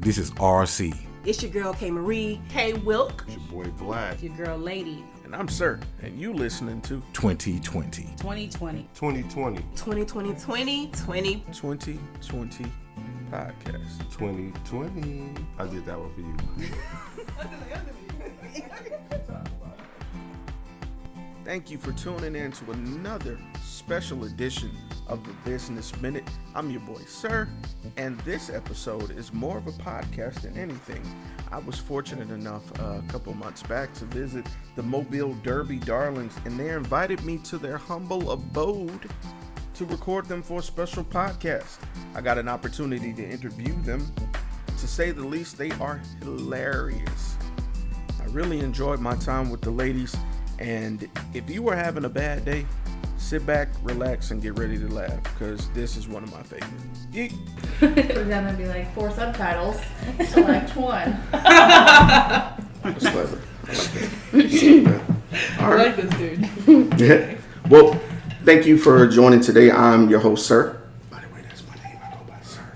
This is RC. It's your girl K Marie. Hey Wilk. It's your boy Black. Your girl Lady. And I'm Sirr, and you listening to 2020. 2020. 2020. 2020. 2020 podcast. 2020. I did that one for you. Thank you for tuning in to another special edition of the Business Minute. I'm your boy Sirr, and this episode is more of a podcast than anything. I was fortunate enough a couple months back to visit the Mobile Derby Darlings, and they invited me to their humble abode to record them for a special podcast. I got an opportunity to interview them. To say the least, they are hilarious. I really enjoyed my time with the ladies, and if you were having a bad day, sit back, relax, and get ready to laugh, because this is one of my favorites. Yeet. We're gonna be like 4 subtitles. Select one. That's clever. I like that. All right. I like this dude. Yeah. Well, thank you for joining today. I'm your host, Sirr. By the way, that's my name. I go by Sirr.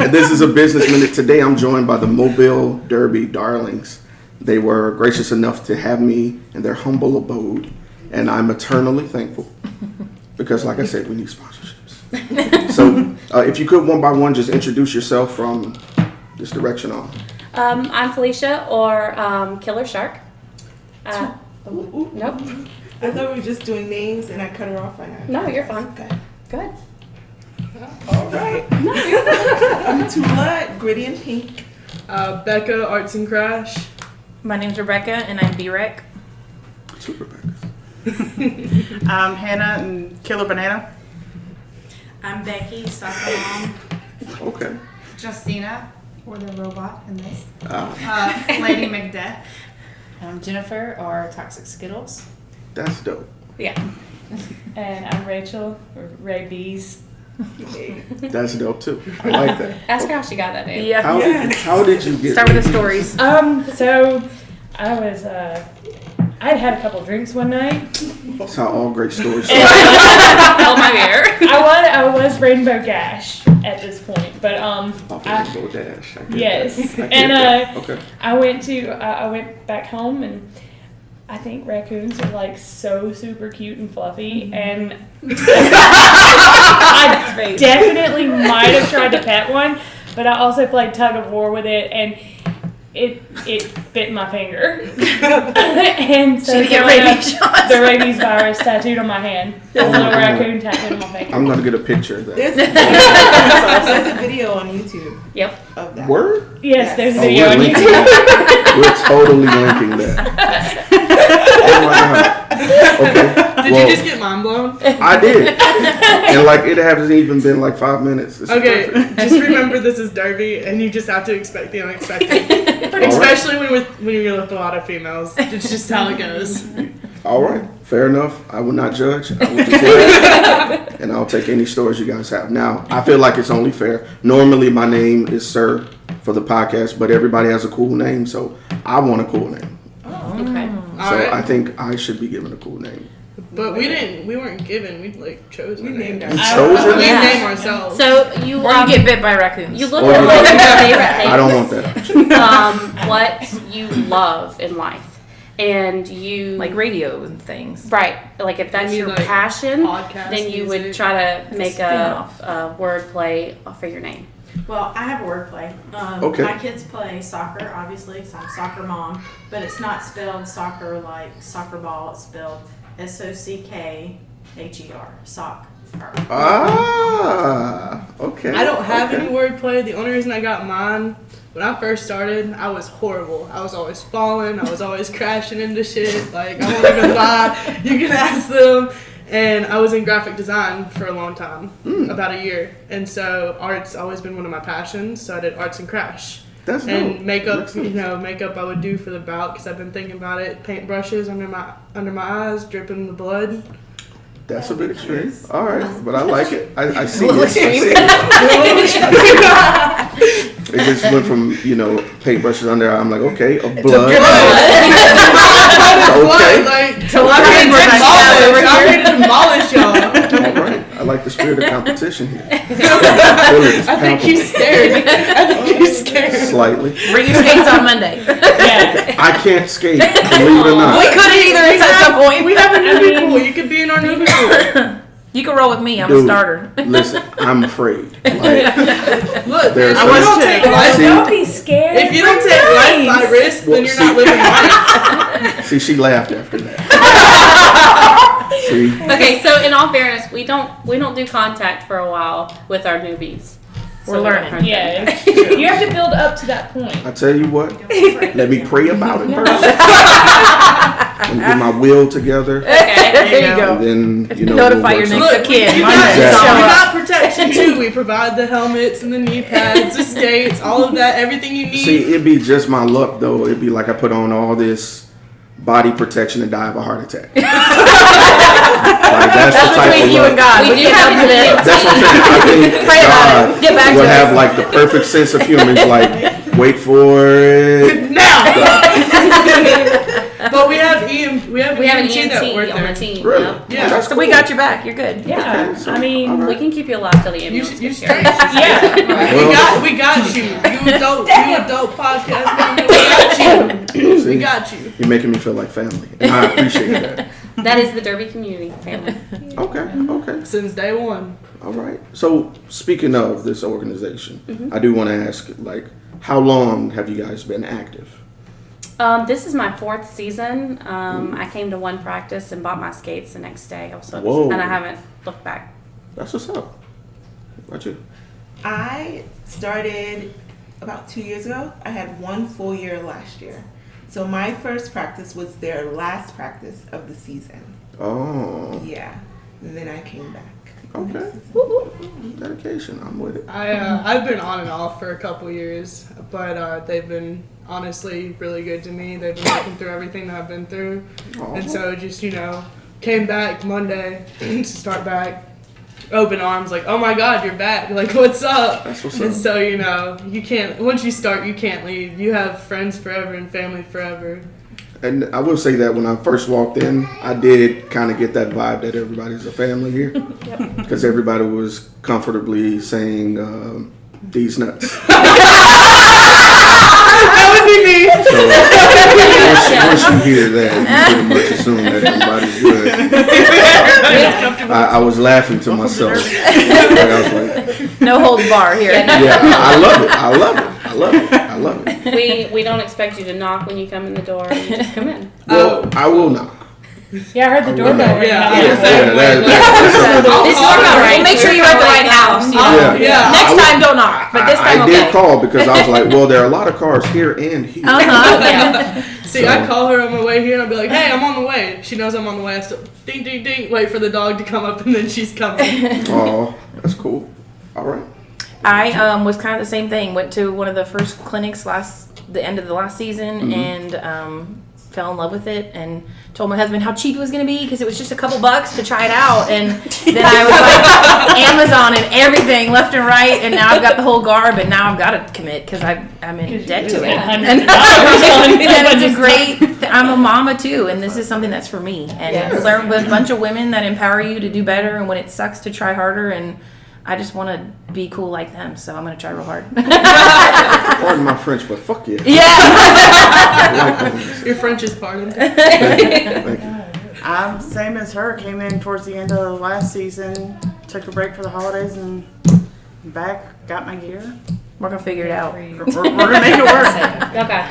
And this is a business minute. Today, I'm joined by the Mobile Derby Darlings. They were gracious enough to have me in their humble abode, and I'm eternally thankful because, like I said, we need sponsorships. So, if you could, one by one, just introduce yourself from this direction on. I'm Felicia, or Killer Shark. Nope. I thought we were just doing names and I cut her off right now. No, you're fine. Okay. Good. All right. I'm Tula, Gritty and Pink. Becca, Arts and Crash. My name's Rebecca, and I'm B-Rec. Two Rebeccas. I'm Hannah and Killer Banana. I'm Becky, soccer mom. Okay. Justina, or the robot in this. Lady Macbeth. I'm Jennifer, or Toxic Skittles. That's dope. Yeah. And I'm Rachel, or Ray Bees. That's dope too. I like that. Ask her how she got that name. Yeah. How did you get? Start with the stories. So I was I'd had a couple drinks one night. That's how all great stories start. Oh my bear. I was Rainbow Gash at this point, but Off of Rainbow Dash. I get yes, that. I get and that. Okay. I went back home, and I think raccoons are like so super cute and fluffy, and I definitely might have tried to pet one, but I also played tug of war with it, and it bit my finger. And so the rabies virus tattooed on my hand. A little raccoon tattooed on my finger. I'm gonna get a picture of that. There's a video on YouTube Yep. of that. Word? Yes, there's a Oh, video we're on linking YouTube. that. We're totally linking that. Oh my god. Okay. Did you just get mind blown? I did. And like it hasn't even been like 5 minutes. This is Okay, perfect. just remember this is Derby, and you just have to expect the unexpected. Especially when you're with a lot of females. It's just how it goes. All right. Fair enough. I will not judge. I will just laugh. And I'll take any stories you guys have. Now, I feel like it's only fair. Normally, my name is Sirr for the podcast, but everybody has a cool name, so I want a cool name. Okay. So Alright. I think I should be given a cool name. But we weren't given. We like chose. We named You ourselves. chose your We name? name ourselves. So you Or you get bit by raccoons. you look Or at you- like your favorite things. I don't want that. What you love in life, and you Like radio and things. right. Like if that's You mean, your like, passion, podcast then you would music? try to make spin-off. a word play for your name. Well, I have a wordplay. Okay. My kids play soccer, obviously, because I'm a soccer mom, but it's not spelled soccer like soccer ball. It's spelled SOCKHER, sock. Ah, okay. I don't have okay. any wordplay. The only reason I got mine, when I first started, I was horrible. I was always falling. I was always crashing into shit. Like, I won't even lie. You can ask them. And I was in graphic design for a long time, about a year. And so art's always been one of my passions. So I did arts and crash. That's dope. And makeup, Makes sense. makeup I would do for the bout because I've been thinking about it. Paint brushes under my eyes, dripping the blood. That's a bit extreme. All right, but I like it. I see it. I see it. It just went from, paintbrushes under. I'm like, okay, of blood. Okay. I'm ready to demolish y'all. All right. I like the spirit of competition here. I think he's scared. Slightly. Bring your skates on Monday. Yeah. I can't skate, believe it or not. We couldn't either at some point. We have a newbie pool. You could be in our newbie pool. You can roll with me. I'm Dude, a starter. Listen, I'm afraid. Like, Look, There's if you don't some- take life, Don't be scared. if you don't take life by risk, then you're not living life. see, she laughed after that. See, Okay, so in all fairness, we don't do contact for a while with our newbies. We're we don't learning. hurt them. Yeah, it's true. You have to build up to that point. I tell you what, let me pray about it first. And get my will together. Okay. There you go. And then, Notify we'll your work next of kin. You Monday. got protection too. We provide the helmets and the knee pads, the skates, all of that, everything you need. See, it'd be just my luck though. It'd be like I put on all this body protection and die of a heart attack. Like, that's the type between of you luck. and God. We We do can't have help you there. That's what I'm saying. I think Pray about God it. Get back would to have us. like the perfect sense of humor. He's like, wait for it. now. But we have We have an EMT that work EMT on there. the team. Really? Yep. Yeah. That's So we got your back. You're good. Yeah, Okay, so, I mean, all right. We can keep you alive till the ambulance You gets straight. here. yeah. We got you. You a dope podcast member. We got you. See, We got you. You're making me feel like family, and I appreciate that. That is the Derby community family. Okay. Since day one. All right. So speaking of this organization, Mm-hmm. I do want to ask, like, how long have you guys been active? This is my 4th season. I came to one practice and bought my skates the next day. I was hooked, Whoa. and I haven't looked back. That's what's up. What about you? I started about 2 years ago. I had 1 full year last year. So my first practice was their last practice of the season. Oh, Yeah. And then I came back. okay. Dedication. I'm with it. I've been on and off for a couple years, but they've been honestly really good to me. They've been working through everything that I've been through, and so just came back Monday to start back. Open arms, like, oh my God, you're back. Like, what's up? That's what's and up. so you can't. Once you start, you can't leave. You have friends forever and family forever. And I will say that when I first walked in, I did kind of get that vibe that everybody's a family here, because everybody was comfortably saying these nuts. That would be me. So once you hear that, you pretty much assume that everybody's good. I was laughing to myself. Like, I was like, No holds bar here. yeah, I love it. We don't expect you to knock when you come in the door. You just come in. Well, I will knock. Yeah, I heard the doorbell ring. Yeah. We'll make sure you're at the right house. You know? Yeah. Next time, don't knock. But this time, I okay. did call because I was like, well, there are a lot of cars here and here. See, I call her on my way here and I'll be like, hey, I'm on the way. She knows I'm on the way. I still ding, ding, ding, wait for the dog to come up and then she's coming. Oh, that's cool. All right. I was kind of the same thing. Went to one of the first clinics the end of the last season, and fell in love with it. And told my husband how cheap it was going to be because it was just a couple bucks to try it out. And then I was like, Amazon and everything left and right. And now I've got the whole garb, and now I've got to commit because I'm in debt to it. And it's a great. I'm a mama too, and this is something that's for me. And learn with a bunch of women that empower you to do better, and when it sucks to try harder. And I just want to be cool like them, so I'm going to try real hard. Pardon my French, but fuck yeah. Yeah. I like those. Your French is pardoned. Thank you. I'm same as her. Came in towards the end of last season, took a break for the holidays, and back, got my gear. We're going to figure it out. We're gonna make it work. Okay.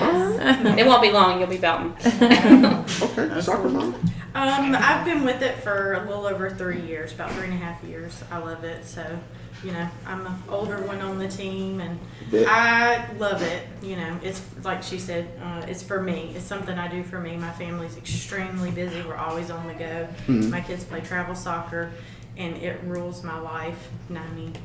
It won't be long. You'll be bouting. Okay, soccer mom. I've been with it for a little over 3 years, about 3.5 years. I love it. So, I'm the older one on the team, and I love it. It's like she said, it's for me. It's something I do for me. My family's extremely busy. We're always on the go. My kids play travel soccer, and it rules my life 90%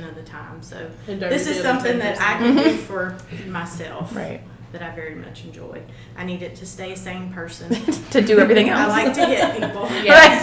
of the time. So this is something that I can do for myself. Right. That I very much enjoy. I need it to stay a sane person. To do everything else. I like to hit people. Yes.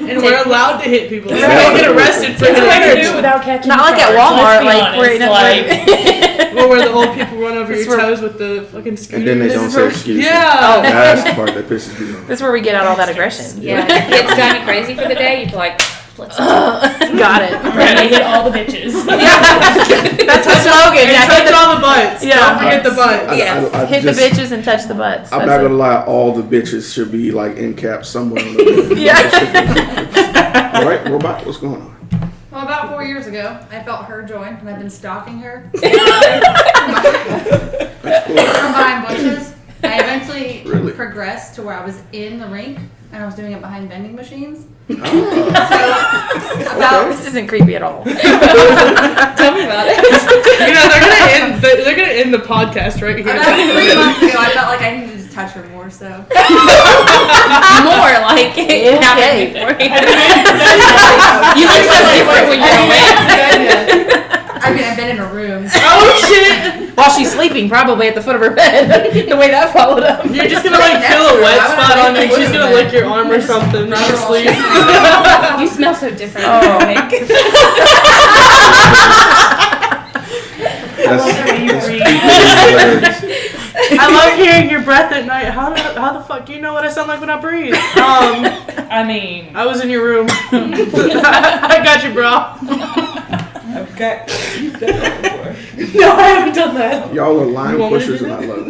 And we're allowed to hit people. So Right. don't get arrested for It's hard to hitting do people. without catching Not the like at charge, Walmart, let's be like where honest, Or where the old people run over This your where- toes with the fucking scooter. And then they don't say excuse. Yeah. That's the part that pisses me off. That's where we get out all that aggression. Yeah. If kids drive me crazy for the day, you'd be like, Got it. Right, they hit all the bitches. That's the slogan. And Yeah, touch all the butts. Yeah. Don't forget the butts. Yes. I Hit just- the bitches and touch the butts. I'm That's not it. gonna lie, all the bitches should be like in caps somewhere. On the Yeah. All right, Robot, what's going on? Well, about 4 years ago, I felt her join, and I've been stalking her from behind bushes. I eventually Really? progressed to where I was in the rink, and I was doing it behind vending machines. This isn't creepy at all. Tell me about it. You know, they're gonna end the podcast right here. About 3 months ago, I felt like I needed to touch her more, so. More like it happened beforehand. You look so different when you're awake. I mean, I've been in a room. Oh shit! While she's sleeping, probably at the foot of her bed. The way that followed up. You're just gonna like feel a wet spot on her. She's gonna lick your arm or something. When you sleep. You smell so different. Oh. That's I love hearing your breath at night. How the fuck do you know what I sound like when I breathe? I mean, I was in your room. I got you, bro. Okay. You've done that before. No, I haven't done that. Y'all are line You want me to pushers, do and I that? love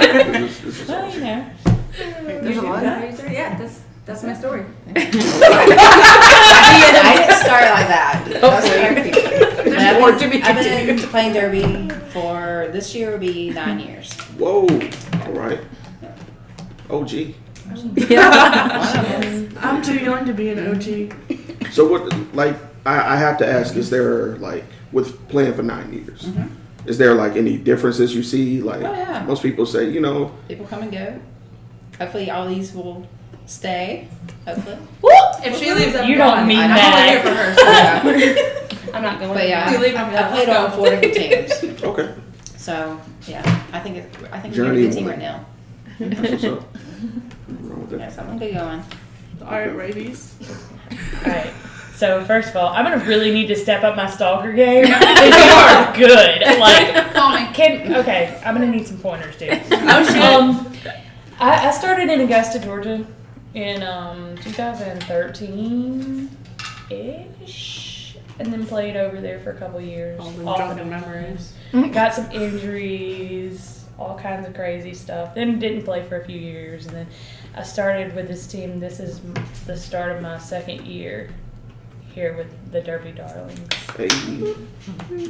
it. This is well, you know. There's a lot of yeah, that's my story. I didn't start like that. I've been playing derby for this year will be 9 years. Whoa! All right. OG. I'm too young to be an OG. So what? Like, I have to ask: is there like with playing for 9 years? Is there like any differences you see? Like, Oh, yeah. most people say, you know, People come and go. Hopefully, all these will stay. Hopefully. If she leaves, I'm You gone. don't mean I'm that. only here for her. So yeah. I'm not going. But yeah, You leave I them played on 4 different teams. okay, So yeah, I think we're a Journey good team one. right now. that's what's up. Nothing wrong with that. Yeah, something good going. Alright, rabies. Alright. So first of all, I'm gonna really need to step up my stalker game. You are good. Like, Call me. okay, I'm gonna need some pointers, dude. Oh shit. I started in Augusta, Georgia, in 2013-ish, and then played over there for a couple years. All the off drunken and on. memories. Got some injuries, all kinds of crazy stuff. Then didn't play for a few years, and then I started with this team. This is the start of my second year here with the Derby Darlings. Hey.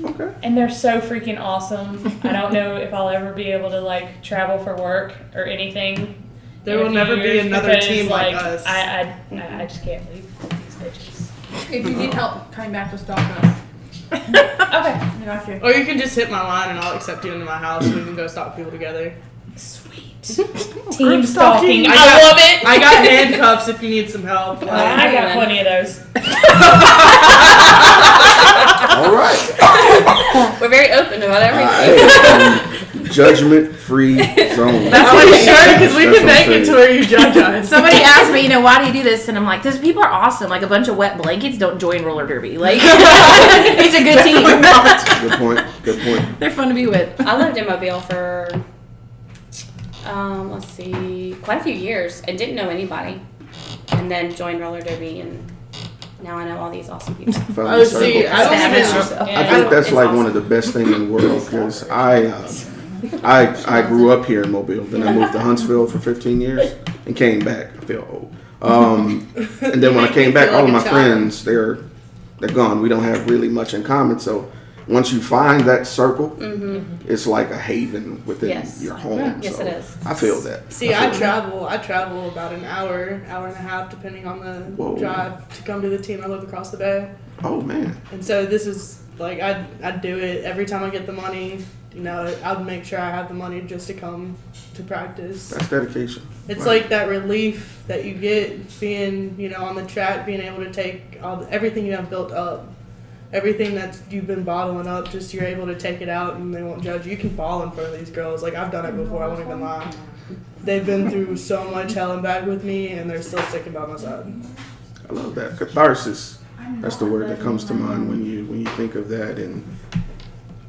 Okay. And they're so freaking awesome. I don't know if I'll ever be able to like travel for work or anything. There in a will few never be years another because, team like us. I just can't leave these bitches. If you need help coming back to stalk us, Okay. I got you. Or you can just hit my line and I'll accept you into my house and we can go stalk people together. Sweet. Team stalking. I got- love it. I got handcuffs if you need some help. Like, I got plenty of those. All right. We're very open about everything. Judgment-free zone. that's what it's sure because we That's can what make I'm it to saying. where you judge us. Somebody asked me, why do you do this? And I'm like, those people are awesome. Like a bunch of wet blankets don't join roller derby. Like, it's a good team. Good point. Good point. They're fun to be with. I lived in Mobile for, let's see, quite a few years and didn't know anybody. And then joined roller derby, and now I know all these awesome people. Found Oh, the see, circle. I don't Establish even. yourself. I think that's like one of the best things in the world because I grew up here in Mobile. Then I moved to Huntsville for 15 years and came back. I feel old. And then when I came back, all of my friends they're gone. We don't have really much in common. So once you find that circle, it's like a haven within Yes. your home. Yes, So it is. I feel that. See, I travel about an hour and a half, depending on the Whoa. drive to come to the team. I live across the bay. Oh man. And so this is like I'd do it every time I get the money. You know, I'd make sure I have the money just to come to practice. That's dedication. It's Right. like that relief that you get being, on the track, being able to take everything you have built up, everything that you've been bottling up. Just you're able to take it out, and they won't judge you. You can ball in front of these girls. Like I've done it before. I won't even lie. They've been through so much hell and back with me, and they're still sticking by my side. I love that. Catharsis. That's the word that comes to mind when you think of that, and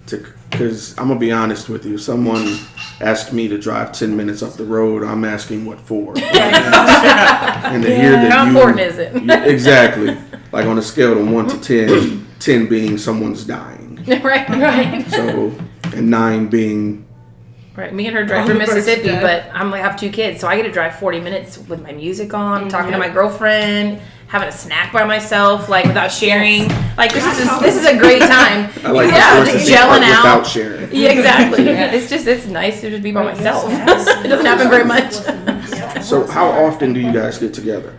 to Because I'm gonna be honest with you, someone asked me to drive 10 minutes up the road, I'm asking what for. And to hear that How important is it? Exactly. Like on a scale of 1 to 10, 10 being someone's dying. Right. So, and 9 being. Right, me and her drive from Mississippi, but I have 2 kids, so I get to drive 40 minutes with my music on, talking to my girlfriend, having a snack by myself, like without sharing. Like this is a great time. I like just gelling out without sharing. Yeah, exactly. It's nice to just be by myself. It doesn't happen very much. So how often do you guys get together?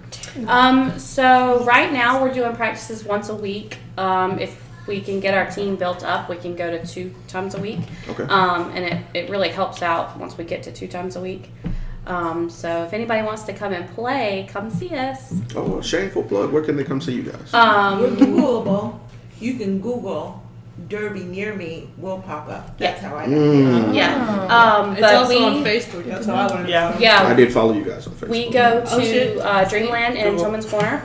So right now we're doing practices once a week. If we can get our team built up, we can go to 2 times a week. Okay. And it really helps out once we get to 2 times a week. So if anybody wants to come and play, come see us. Oh, a shameful plug. Where can they come see you guys? We're Googleable. You can Google Derby near me will pop up. That's how I know. Yeah. It's But also on Facebook. That's how I learned about it. Yeah. I did follow you guys on Facebook. We go to Dreamland in Tillman's Corner.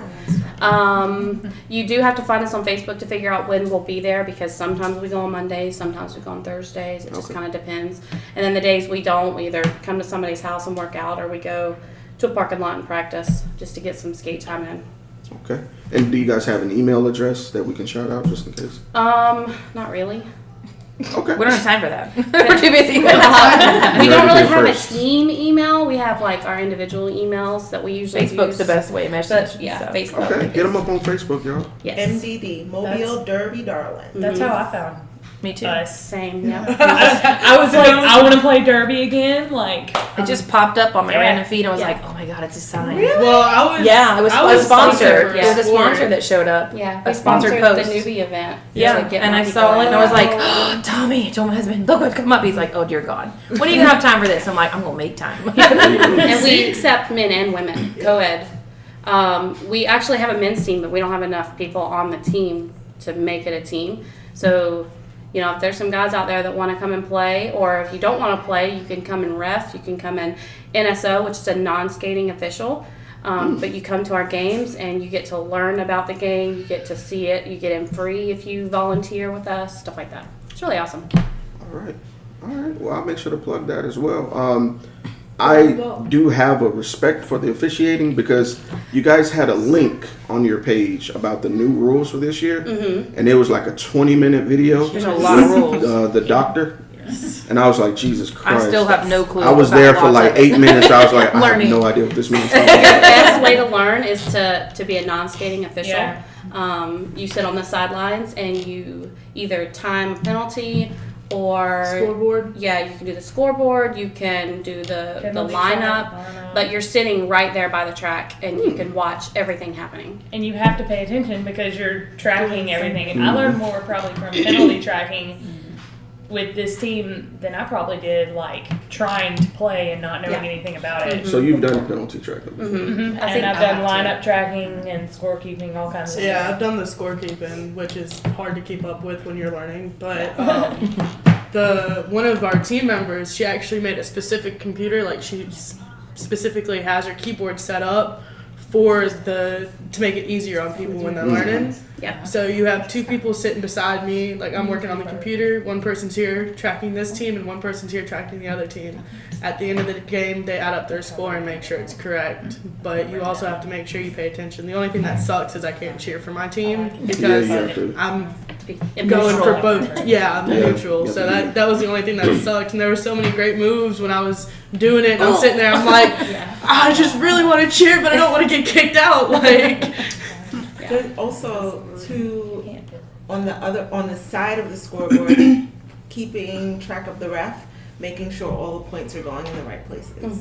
You do have to find us on Facebook to figure out when we'll be there, because sometimes we go on Mondays, sometimes we go on Thursdays. It just kind of depends. And then the days we don't, we either come to somebody's house and work out, or we go to a parking lot and practice just to get some skate time in. Okay. And do you guys have an email address that we can shout out just in case? Not really. Okay. We don't have time for that. We're too busy. We don't really have a team email. We have like our individual emails that we usually Facebook's use. the best way to message. But, yeah, so. Facebook. Okay. Get them up on Facebook, y'all. Yes. MDD, Mobile Derby Darling. That's how I found Me too. us. Same. Yeah. I was like, I want to play Derby again. Like, It just popped up on my Yeah. random feed. I was Yeah. like, oh my god, it's a sign. Well, I was. Yeah, it was, I was sponsored. for It was a sport. sponsor that showed up. Yeah. A We sponsored sponsored post. the newbie event. Yeah, to get and more I people saw it in. and I was like, oh, Tommy, I told my husband, look what's come up. He's like, oh dear God, when are you gonna have time for this? I'm like, I'm gonna make time. And we accept men and women, co-ed. We actually have a men's team, but we don't have enough people on the team to make it a team. So, you know, if there's some guys out there that want to come and play, or if you don't want to play, you can come and ref. You can come in NSO, which is a non-skating official. But you come to our games and you get to learn about the game. You get to see it. You get in free if you volunteer with us, stuff like that. It's really awesome. All right. Well, I'll make sure to plug that as well. I do have a respect for the officiating, because you guys had a link on your page about the new rules for this year, and it was like a 20-minute video. There's a lot of rules. The doctor. And I was like, Jesus Christ. I still have no clue. I was about there for lots like of it. 8 minutes. I was like, I Learning. have no idea what this means. Your best way to learn is to be a non-skating official. Yeah. You sit on the sidelines and you either time a penalty or Scoreboard. Yeah, you can do the scoreboard. You can do the lineup, but you're sitting right there by the track and you can watch everything happening. and you have to pay attention because you're tracking everything. And I learned more probably from penalty tracking with this team than I probably did like trying to play and not knowing anything about it. So you've done penalty tracking. And I think I've I done have lineup tracking and scorekeeping, all kinds of Yeah, stuff. I've done the scorekeeping, which is hard to keep up with when you're learning. But one of our team members, she actually made a specific computer, like she specifically has her keyboard set up to make it easier on people when they're learning. Yeah. So you have 2 people sitting beside me, like I'm working on the computer, one person's here tracking this team and one person's here tracking the other team. At the end of the game, they add up their score and make sure it's correct. But you also have to make sure you pay attention. The only thing that sucks is I can't cheer for my team because you have to. I'm going for both. Yeah, I'm neutral. So that was the only thing that sucked. And there were so many great moves when I was doing it. And I'm sitting there, I'm like, I just really want to cheer, but I don't want to get kicked out. Like, There's also on the side of the scoreboard, keeping track of the ref, making sure all the points are going in the right places.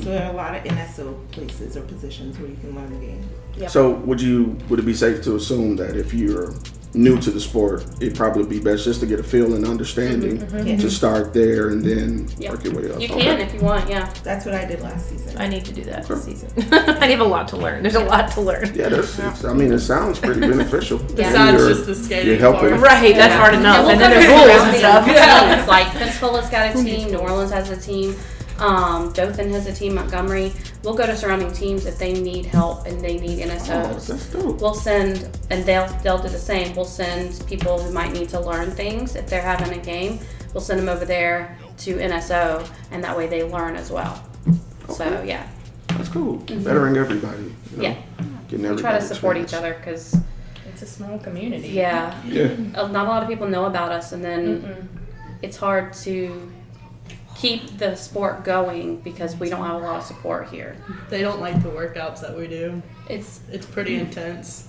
So there are a lot of NSO places or positions where you can learn the game. So would it be safe to assume that if you're new to the sport, it'd probably be best just to get a feel and understanding to start there and then work your way up? You can if you want, yeah. That's what I did last season. I need to do that this season. I have a lot to learn. There's a lot to learn. Yeah, it sounds pretty beneficial. besides just the skating you're helping. part. Right, that's hard enough. And then we'll there's cover rules and stuff. Teams. Like Pensacola's got a team, New Orleans has a team. Dothan has a team, Montgomery. We'll go to surrounding teams if they need help and they need NSOs. That's dope. We'll send, and they'll do the same. We'll send people who might need to learn things if they're having a game. We'll send them over there to NSO, and that way they learn as well. So Okay. yeah. That's cool. Bettering everybody. You know, Yeah. Getting We everybody try to support chance. each other because, It's a small community. yeah, Yeah. not a lot of people know about us, and then it's hard to keep the sport going because we don't have a lot of support here. They don't like the workouts that we do. It's It's pretty intense.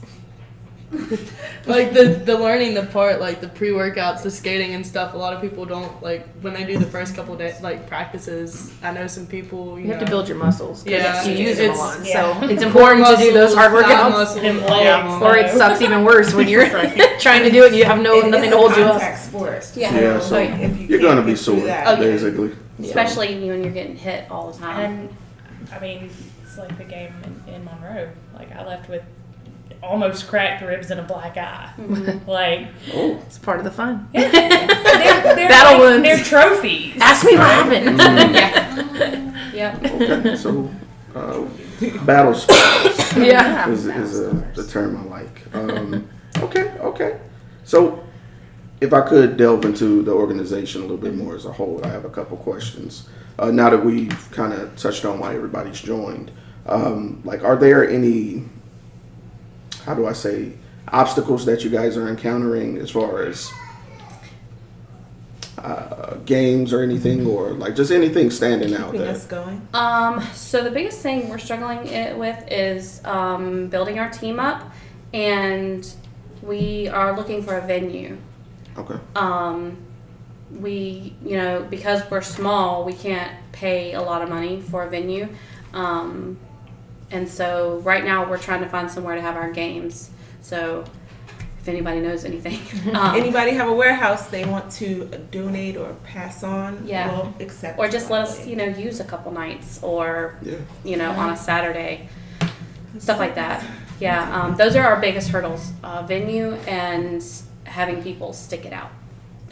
Like the learning the part, like the pre-workouts, the skating and stuff. A lot of people don't like when they do the first couple days, like practices. I know some people. You have to build your muscles. 'Cause Yeah, you use them a it's- lot. yeah. So it's important to do those hard Muscles, thigh workouts. muscles, And all of legs. them. Or it sucks even worse when you're trying to do it and you have nothing to hold you up. Contact sport. Yeah, so like, if you you're can't gonna be get through sore, that- Oh, yeah. basically. especially when you're getting hit all the time. And I mean, it's like the game in Monroe. Like I left with almost cracked ribs and a black eye. Like Oh. It's part of the fun. they're Battle like, wounds. they're trophies. Ask me what happened. Yep. Okay, so battle scars Yeah. is the term I like. Okay. So if I could delve into the organization a little bit more as a whole, I have a couple questions. Now that we've kind of touched on why everybody's joined, like are there any, how do I say, obstacles that you guys are encountering as far as games or anything, or like just anything standing out Keeping there? us going. So the biggest thing we're struggling with is building our team up, and we are looking for a venue. Okay. We, because we're small, we can't pay a lot of money for a venue. And so right now we're trying to find somewhere to have our games. So if anybody knows anything. Anybody have a warehouse they want to donate or pass on? Yeah. We'll accept. Or just let us, gladly. use a couple nights or, Yeah. on a Saturday. Stuff like that. Yeah, those are our biggest hurdles. Venue and having people stick it out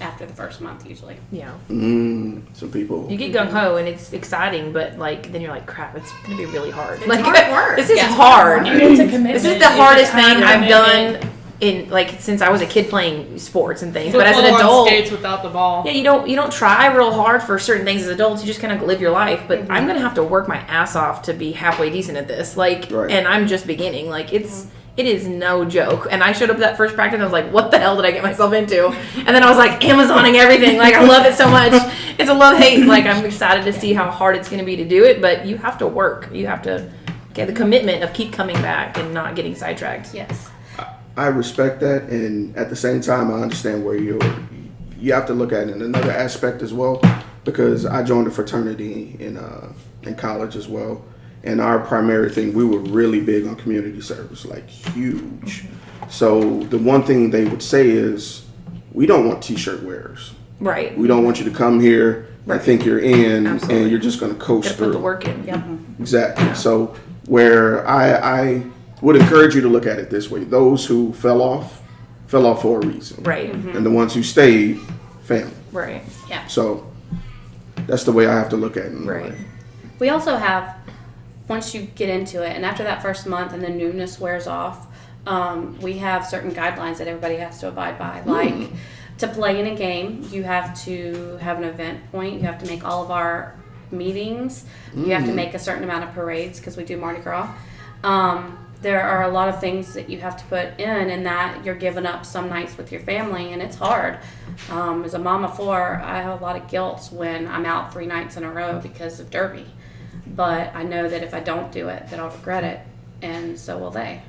after the first month usually. Yeah. Some people. You get gung ho and it's exciting, but like then you're like, crap, it's gonna be really hard. It's Like hard work. this is Yeah. hard. It's a commitment. This is It's the a hardest time thing I've commitment. done in like since I was a kid playing sports and things. But as an Football on adult, skates without the ball. yeah, you don't try real hard for certain things as adults. You just kind of live your life. But I'm gonna have to work my ass off to be halfway decent at this. Like, Right. and I'm just beginning. Like it is no joke. And I showed up at that first practice and I was like, what the hell did I get myself into? And then I was like, Amazoning everything. Like, I love it so much. It's a love-hate. Like, I'm excited to see how hard it's going to be to do it. But you have to work. You have to get the commitment of keep coming back and not getting sidetracked. Yes. I respect that, and at the same time, I understand where you have to look at it in another aspect as well, because I joined a fraternity in college as well, and our primary thing, we were really big on community service, like huge. So the one thing they would say is, we don't want T-shirt wearers. Right. We don't want you to come here and think you're in, Absolutely. and you're just going to coast Gotta through. put the work in. Yep. Exactly. So where I would encourage you to look at it this way: those who fell off for a reason, Right. and the ones who stayed, family. Right. So that's the way I have to look at it. Right. We also have, once you get into it, and after that first month and the newness wears off, we have certain guidelines that everybody has to abide by. Like, to play in a game, you have to have an event point. You have to make all of our meetings. You have to make a certain amount of parades because we do Mardi Gras. There are a lot of things that you have to put in, and that you're giving up some nights with your family, and it's hard. As a mom of four, I have a lot of guilt when I'm out 3 nights in a row because of Derby. But I know that if I don't do it, that I'll regret it, and so will they.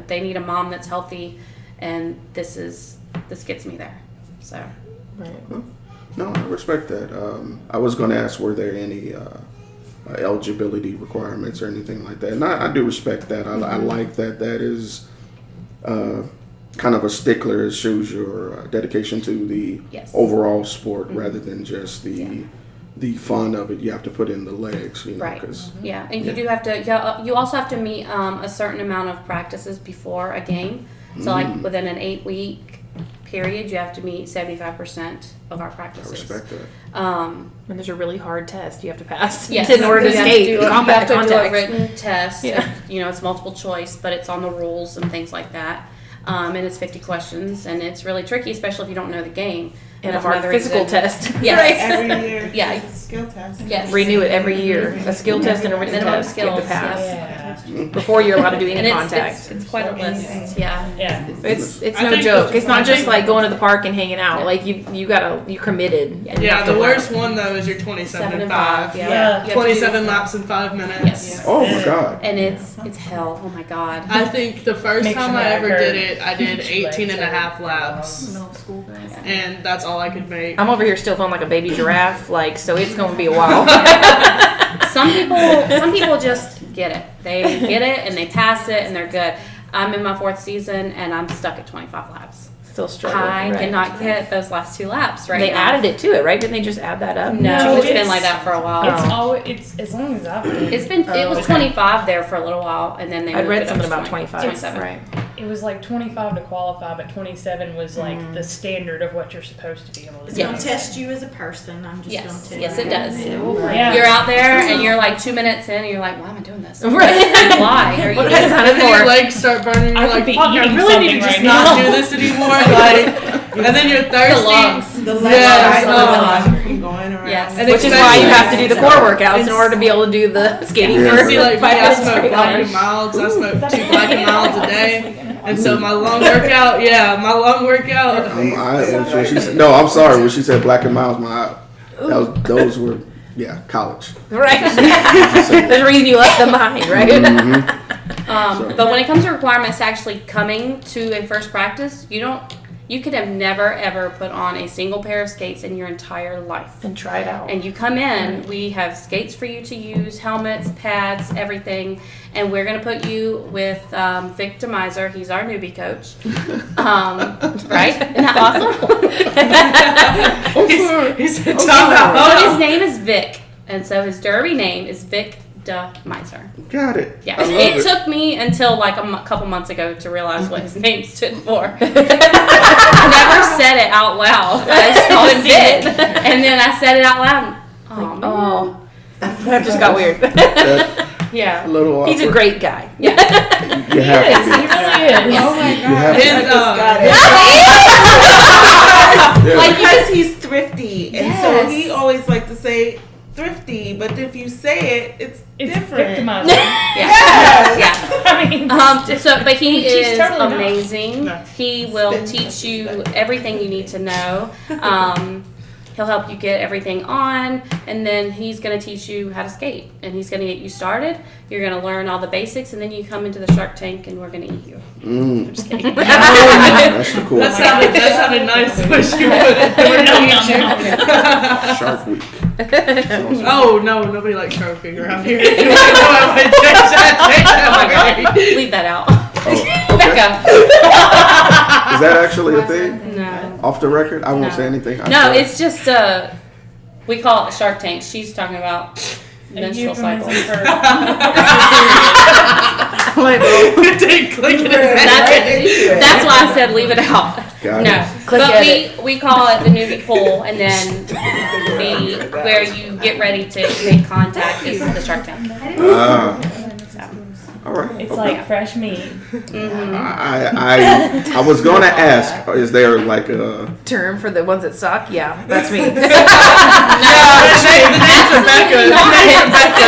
They need a mom that's healthy, and this gets me there. So. No, I respect that. I was going to ask, were there any eligibility requirements or anything like that? And I do respect that. I like that. That is kind of a stickler. It shows your dedication to the overall sport rather than just the fun of it. You have to put in the legs, Right. 'cause- Yeah, and you do have to. You also have to meet a certain amount of practices before a game. So like within an 8-week period, you have to meet 75% of our practices. I respect that. And there's a really hard test you have to pass Yes. in order to skate. You have to do a Context. written test. Yeah. It's multiple choice, but it's on the rules and things like that. And it's 50 questions, and it's really tricky, especially if you don't know the game. And a That's hard another physical reason. test. Yes. Every year. Yeah. It's a skill test. Yes. Renew it every year. A skill test and a written Minimum test you have to skills, pass yes. before you're allowed to do any And contact. it's quite a list. Yeah. Yeah. It's I no think joke. It's not I just think- like going to the park and hanging out. Like you're committed. And you Yeah, have to the learn. worst one though is your 27 and 5. Yeah. Yeah. You have to 27 do- laps in 5 minutes. Yes. Oh my God. And it's hell. Oh my God. I think the first Makes time your I back ever hurt. did it, I did Legs 18 and a hurt. half laps. Middle of school, guys. And that's all I could make. I'm over here still feeling like a baby giraffe. So it's going to be a while. Some people just get it. They get it and they pass it and they're good. I'm in my 4th season and I'm stuck at 25 laps. Still struggling. I right. cannot get those last 2 laps right They now. added it to it, right? Didn't they just add that up? No, it's been it's- like that for a while. It's always it's as long as I've been. It was 25 there for a little while, and then they I'd moved read it up something to about 25. 27. Right. It was like 25 to qualify, but 27 was like the standard of what you're supposed to be able to It's do. gonna test you as a person. I'm just Yes, gonna tell yes, you. it does. Yeah. You're out there and you're like 2 minutes in, and you're like, "Why am I doing this? Right. Why are you What doing has this?" happened? And then your legs start burning. I You're could like, be fuck, I eating really need to something just right not now. do this anymore. And then you're thirsty. lungs. The legs Yes, from going around. Yes. And Which is why you have to do the core workouts in order to be able to do the skating Yeah. for See, like me, 5 I minutes smoke straight. black and milds. I smoke 2 black and milds a day. And so my lung workout, When she said, no, I'm sorry. When she said black and miles, those were college. Right. There's a reason you left them behind, right? Mm-hmm. But when it comes to requirements to actually coming to a first practice, you could have never ever put on a single pair of skates in your entire life. And try it out. And you come in, we have skates for you to use, helmets, pads, everything. And we're going to put you with Vic DeMiser. He's our newbie coach. Right? Isn't that awesome? He's a So his name is Vic. And so his derby name is Vic DeMiser. Got it. Yeah. I love It took me until like a couple months ago to realize what his name stood for. I never said it out loud. I just called him Vic. And then I said it out loud. Oh, man. Oh, that just got weird. Yeah. A little awkward. He's a great guy. You have to be. He really is. Oh my You have god. to. Like, because he's thrifty, and so Yes. he always likes to say thrifty, but if you say it, it's different. victimizing. Yeah. I mean, But he She's is totally not. amazing. No. He will teach you everything you need to know. He'll help you get everything on, and then he's going to teach you how to skate, and he's going to get you started. You're going to learn all the basics, and then you come into the Shark Tank, and we're going to eat you. I'm just kidding. That's the cool. That sounded nice when she put it. We're gonna eat you. Shark Week. Oh no, nobody likes Shark Week around here. Change that. Leave that out. Oh, okay. Becca. Is that actually a thing? No. Off the record? I won't No. say anything. No, it's just we call it Shark Tank. She's talking about menstrual cycles. That's why I said leave it out. Got No, it. but we call it the newbie pool, and then where you get ready to make contact is the Shark Tank. All right. it's okay. like fresh meat. I was gonna ask, is there like a Term for the ones that suck? Yeah, that's me. I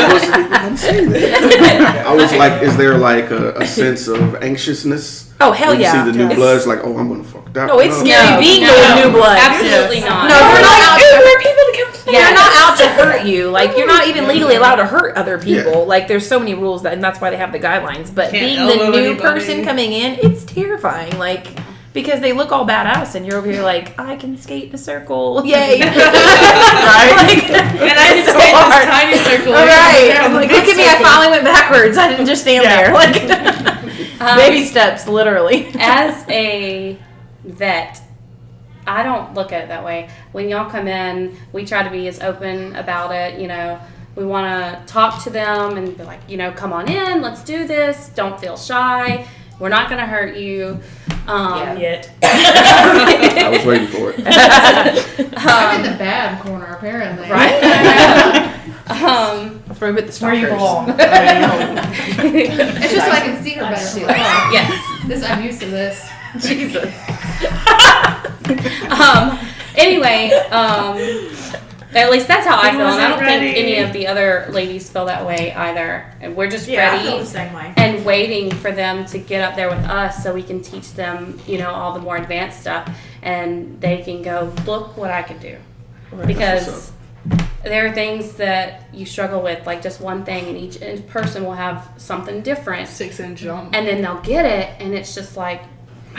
wasn't even gonna say that. I was like, is there like a sense of anxiousness? Oh, hell when you yeah. see the new It's- bloods, like, oh, I'm gonna fuck that. No, it's one up. scary being with new blood. Absolutely not. No, you're not out to people to come. Yes. They're not out to hurt you. Like you're not even legally allowed to hurt other people. Like there's so many rules and that's why they have the guidelines. But Can't being the elbow new anybody. person coming in, it's terrifying. Like because they look all badass and you're over here like I can skate in a circle, yay! Right? And I just stayed in this tiny circle. All right. Yeah, I'm like, big look at me! I circle. finally went backwards. I didn't just stand Yeah. there. Like baby steps, literally. As a vet, I don't look at it that way. When y'all come in, we try to be as open about it. You know, we want to talk to them and be like, you know, come on in, let's do this. Don't feel shy. We're not going to hurt you. Yet. I was waiting for it. I'm in the bad corner, apparently. Right? That's where we put the Where you belong. It's just so I can see her better. Too. Yes. I'm used to this. Jesus. Anyway, at least that's how I feel, and I don't ready. think any of the other ladies feel that way either. And we're just I ready feel the same way. and waiting for them to get up there with us so we can teach them, all the more advanced stuff, and they can go, look what I can do. Because there are things that you struggle with, like just one thing, and each person will have something different. 6-inch jump. And then they'll get it, and it's just like,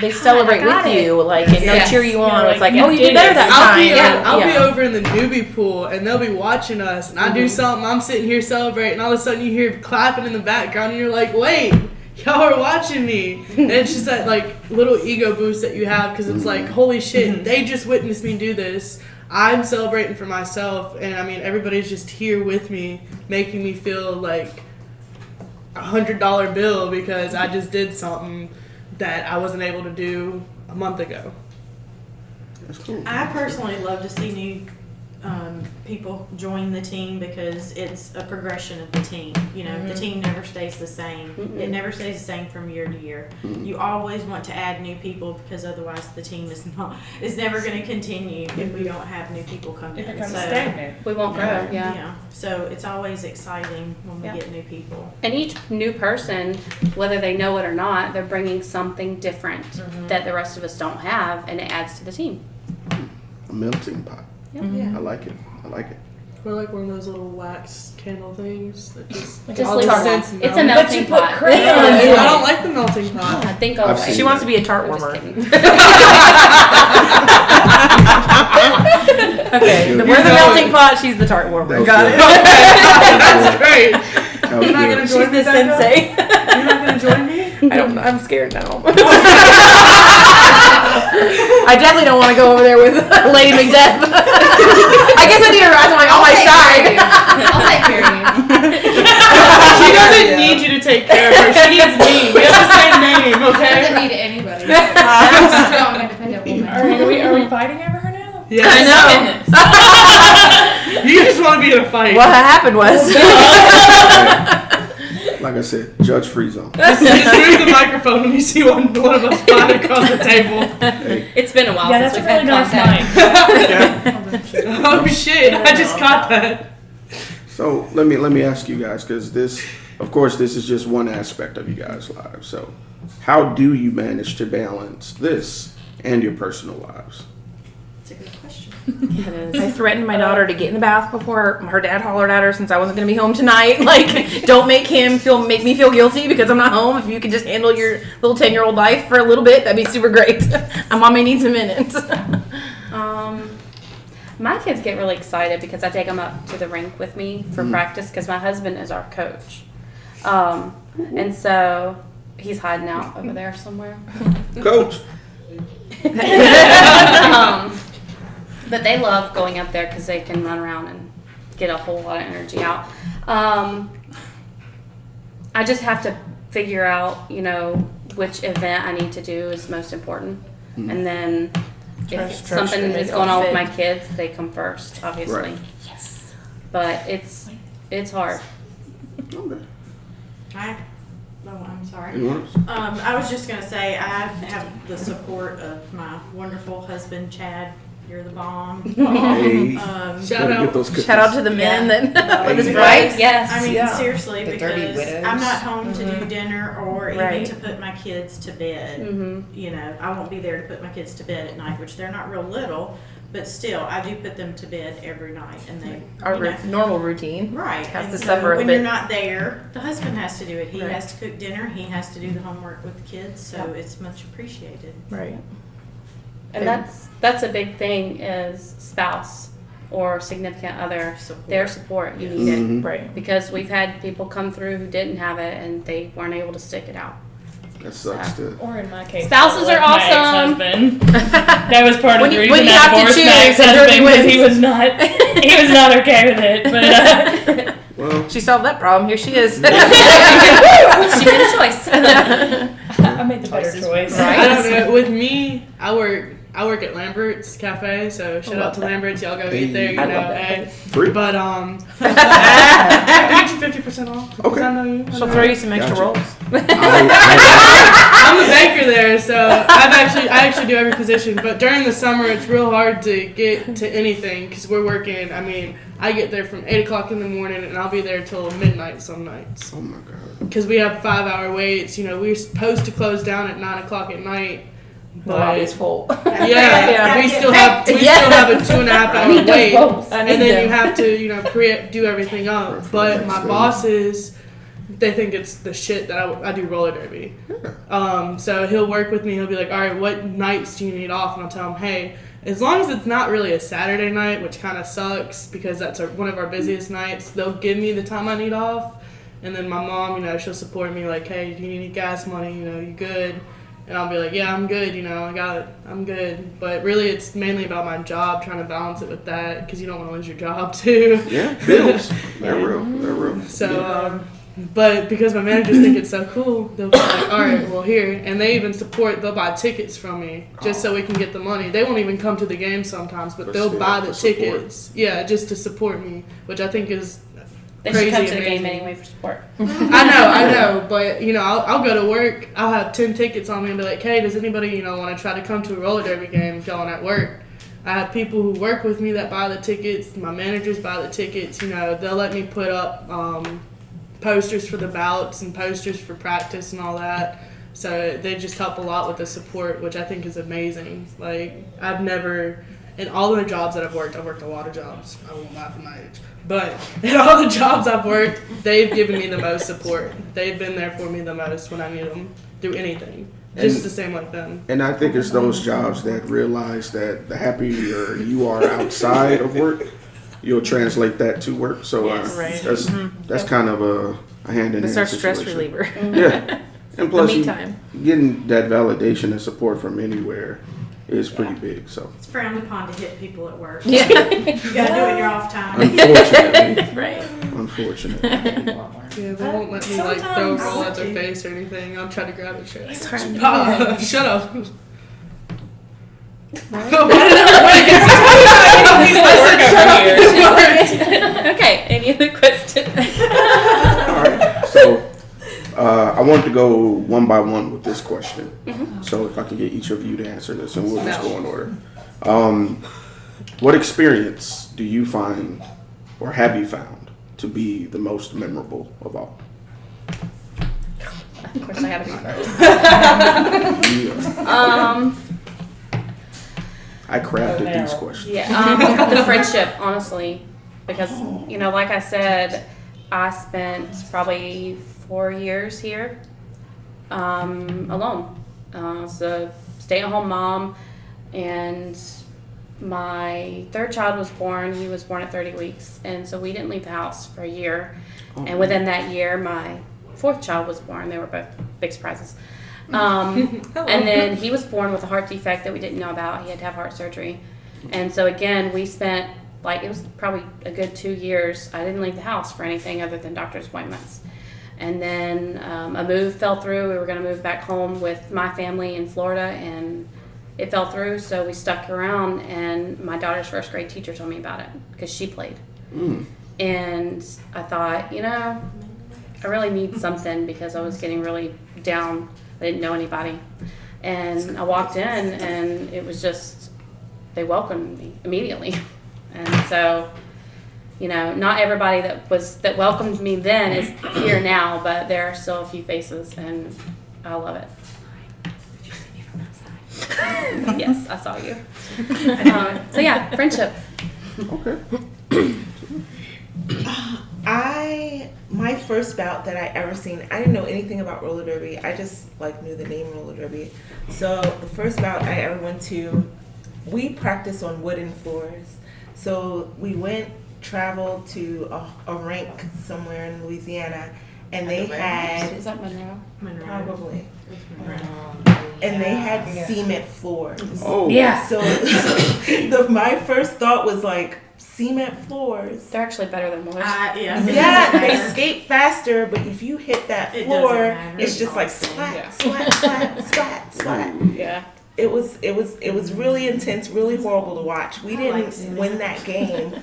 They celebrate with you, and they'll cheer you on. Yeah, It's like, you oh, you did did better it. that I'll time. be over in the newbie pool, and they'll be watching us, and I do something, I'm sitting here celebrating, and all of a sudden you hear clapping in the background, and you're like, wait, y'all are watching me. And it's just that, little ego boost that you have, because it's like, holy shit, they just witnessed me do this. I'm celebrating for myself, and everybody's just here with me, making me feel like $100 bill because I just did something that I wasn't able to do a month ago. That's cool. I personally love to see new people join the team because it's a progression of the team. The team never stays the same. It never stays the same from year to year. You always want to add new people because otherwise the team is never going to continue if we don't have new people come in. It becomes So, stagnant. we won't grow. Yeah. So it's always exciting when we Yeah. get new people. And each new person, whether they know it or not, they're bringing something different that the rest of us don't have, and it adds to the team. A melting pot. Yeah. I like it. We're like one of those little wax candle things that just Just all leave the it scents alone. It's a melt. melting pot. I don't like the melting pot. I think I've away. seen She wants to be a tart warmer. Okay, Good. we're the melting pot. She's the tart warmer. That's Got good. it. That's great. That was You're not good. gonna join She's me, the Becca? sensei. You're not gonna join me? I'm scared now. I definitely don't want to go over there with Lady Macbeth. I guess I need her on my side. I'll take care of you. She doesn't need you to take care of her. She needs me. We have the same name, She doesn't okay? need anybody. I'm a strong, independent woman. Are we fighting over her now? Yeah, I know. You just want to be in a fight. What happened was. Like I said, Judge Free Zone. Just move the microphone when you see one of us flying across the table. Hey, It's been a while Yeah, since that's a we've really had nice contact. mic. Oh shit! I just caught that. so let me ask you guys, because this is just one aspect of you guys' lives. So how do you manage to balance this and your personal lives? It's a good question. I threatened my daughter to get in the bath before her dad hollered at her since I wasn't going to be home tonight. Like, don't make me feel guilty because I'm not home. If you could just handle your little 10-year-old life for a little bit, that'd be super great. My mommy needs a minute. My kids get really excited because I take them up to the rink with me for practice because my husband is our coach. And so he's hiding out over there somewhere. Coach. But they love going up there because they can run around and get a whole lot of energy out. I just have to figure out, which event I need to do is most important. And then if something is going on with my kids, they come first, obviously. Right. Yes. But it's hard. Okay. I'm sorry. You want? I was just gonna say I have the support of my wonderful husband Chad. You're the bomb. Hey, Shout out. get those cookies. Shout out to the men that with his Hey. wives. Yes. I mean, seriously, The dirty because widows. I'm not home to do dinner or even Right. to put my kids to bed. I won't be there to put my kids to bed at night, which they're not real little, but still, I do put them to bed every night, and they Our normal routine. right Has and to so suffer a when bit. you're not there. The husband has to do it. He Right. has to cook dinner. He has to do the homework with the kids, so it's much appreciated. Right. And that's a big thing is spouse or significant other, their support. You need it. Right. Because we've had people come through who didn't have it and they weren't able to stick it out. That sucks too. Or in my case, Spouses like are my awesome. ex-husband. That was part of When the you- reason when you I have to divorced choose, my Dirty ex-husband because wins. he was not okay with it. But Well, She solved that problem. Here she is. She made a choice. I made the better choice. I don't know. With me, I work at Lambert's Cafe, so shout out to Lambert's. Y'all go eat there, you know. Free? But I can get you 50% off. Because Okay. I know you. She'll throw you some extra rolls. I'm the baker there, so I actually do every position. But during the summer, it's real hard to get to anything because we're working. I mean, I get there from 8 o'clock in the morning, and I'll be there till midnight some nights. Oh my God. Because we have 5-hour waits. You know, we're supposed to close down at 9 o'clock at night. The lobby's full. Yeah, we still have a 2.5 hour wait, and then them. you have to, you know, do everything up. But my bosses, they think it's the shit that I do roller derby. So he'll work with me. He'll be like, all right, what nights do you need off? And I'll tell him, hey, as long as it's not really a Saturday night, which kind of sucks because that's one of our busiest nights, they'll give me the time I need off. And then my mom, you know, she'll support me like, hey, do you need gas money? You know, you good? And I'll be like, yeah, I'm good, you know, I got it, I'm good. But really, it's mainly about my job, trying to balance it with that, because you don't want to lose your job, too. Yeah, bills. They're real. So, but because my managers think it's so cool, they'll be like, all right, well, here. And they even they'll buy tickets from me, just so we can get the money. They won't even come to the game sometimes, but they'll buy the tickets. Yeah, just to support me, which I think is They crazy should come to the amazing. game anyway for support. I know, but you know, I'll go to work. I'll have 10 tickets on me and be like, "Hey, does anybody want to try to come to a roller derby game if y'all at work?" I have people who work with me that buy the tickets. My managers buy the tickets. You know, they'll let me put up posters for the bouts and posters for practice and all that. So they just help a lot with the support, which I think is amazing. Like in all the jobs that I've worked a lot of jobs. I won't laugh at my age. But in all the jobs I've worked, they've given me the most support. They've been there for me the most when I need them through anything. Just the same like them. And I think it's those jobs that realize that the happier you are outside of work, you'll translate that to work. So that's kind of a hand in hand. It's our situation. stress reliever. Yeah. And plus, me time. getting that validation and support from anywhere is pretty big. So It's frowned upon to hit people at work. Yeah. You gotta do it in your off time. unfortunately, Right. unfortunately. Yeah, they won't let me throw a Sometimes. roll at their face or anything. I'll try to grab it. Sorry. Shut up. Okay, any other questions? All right. So I want to go one by one with this question. So if I can get each of you to answer this, and we'll just go in order. What experience do you find, or have you found, to be the most memorable of all? Of course, I gotta be first. Yeah. I crafted these questions. Yeah, the friendship, honestly, because like I said, I spent probably 4 years here alone. So stay-at-home mom, and my third child was born. He was born at 30 weeks, and so we didn't leave the house for a year. And within that year, my fourth child was born. They were both big surprises. And then he was born with a heart defect that we didn't know about. He had to have heart surgery. And so again, we spent it was probably a good 2 years. I didn't leave the house for anything other than doctor's appointments. And then a move fell through. We were going to move back home with my family in Florida, and it fell through. So we stuck around, and my daughter's first grade teacher told me about it because she played. And I thought, I really need something because I was getting really down. I didn't know anybody. And I walked in, and it was just, they welcomed me immediately. And so, not everybody that welcomed me then is here now, but there are still a few faces, and I love it. Did you see me from outside? Yes, I saw you. So yeah, friendship. Okay. My first bout that I ever seen, I didn't know anything about roller derby. I just knew the name roller derby. So the first bout I ever went to, we practiced on wooden floors. So we traveled to a rink somewhere in Louisiana, and they had, Is that Monroe? probably, and they had cement floors. Oh. Yeah. So my first thought was cement floors. They're actually better than boys. Yeah, they skate faster, but if you hit that It floor, doesn't matter. it's just like splat, splat, splat, splat, splat. Yeah. It was really intense, really horrible to watch. We didn't win that game,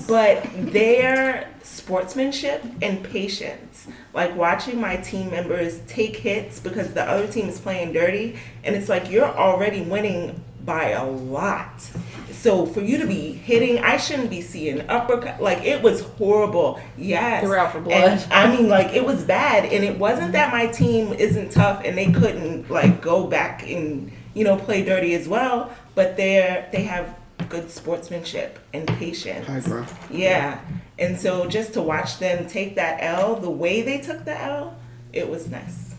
but their sportsmanship and patience, like watching my team members take hits because the other team is playing dirty, and it's like you're already winning by a lot. So for you to be hitting, I shouldn't be seeing uppercut. Like, it was horrible. Yes. They were out for blood. And, I mean, like, it was bad. And it wasn't that my team isn't tough and they couldn't, like, go back and, you know, play dirty as well. But they have good sportsmanship and patience. High ground. Yeah. And so just to watch them take that L, the way they took the L, it was nice.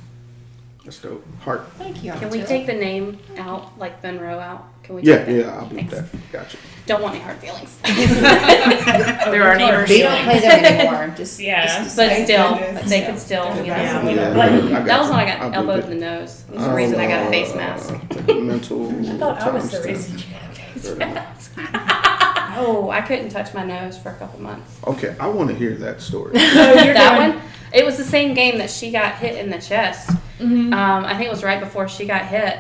That's dope. Heart. Thank you. Can we take the name out, like Monroe out? Can we? Yeah, take that? yeah, I'll bleep Thanks. that. Gotcha. Don't want any hard feelings. They're our neighbors. We don't play there anymore. Just But Thank still, goodness. they could still, you know. Yeah. Yeah, That was when I got I'll bleep elbowed it. in the nose. That's the reason I got a face mask. Mental. I thought I was the times reason 10. you had a face 30. mask. Oh, I couldn't touch my nose for a couple months. Okay, I want to hear that story. That one, it was the same game that she got hit in the chest. Mm-hmm. I think it was right before she got hit.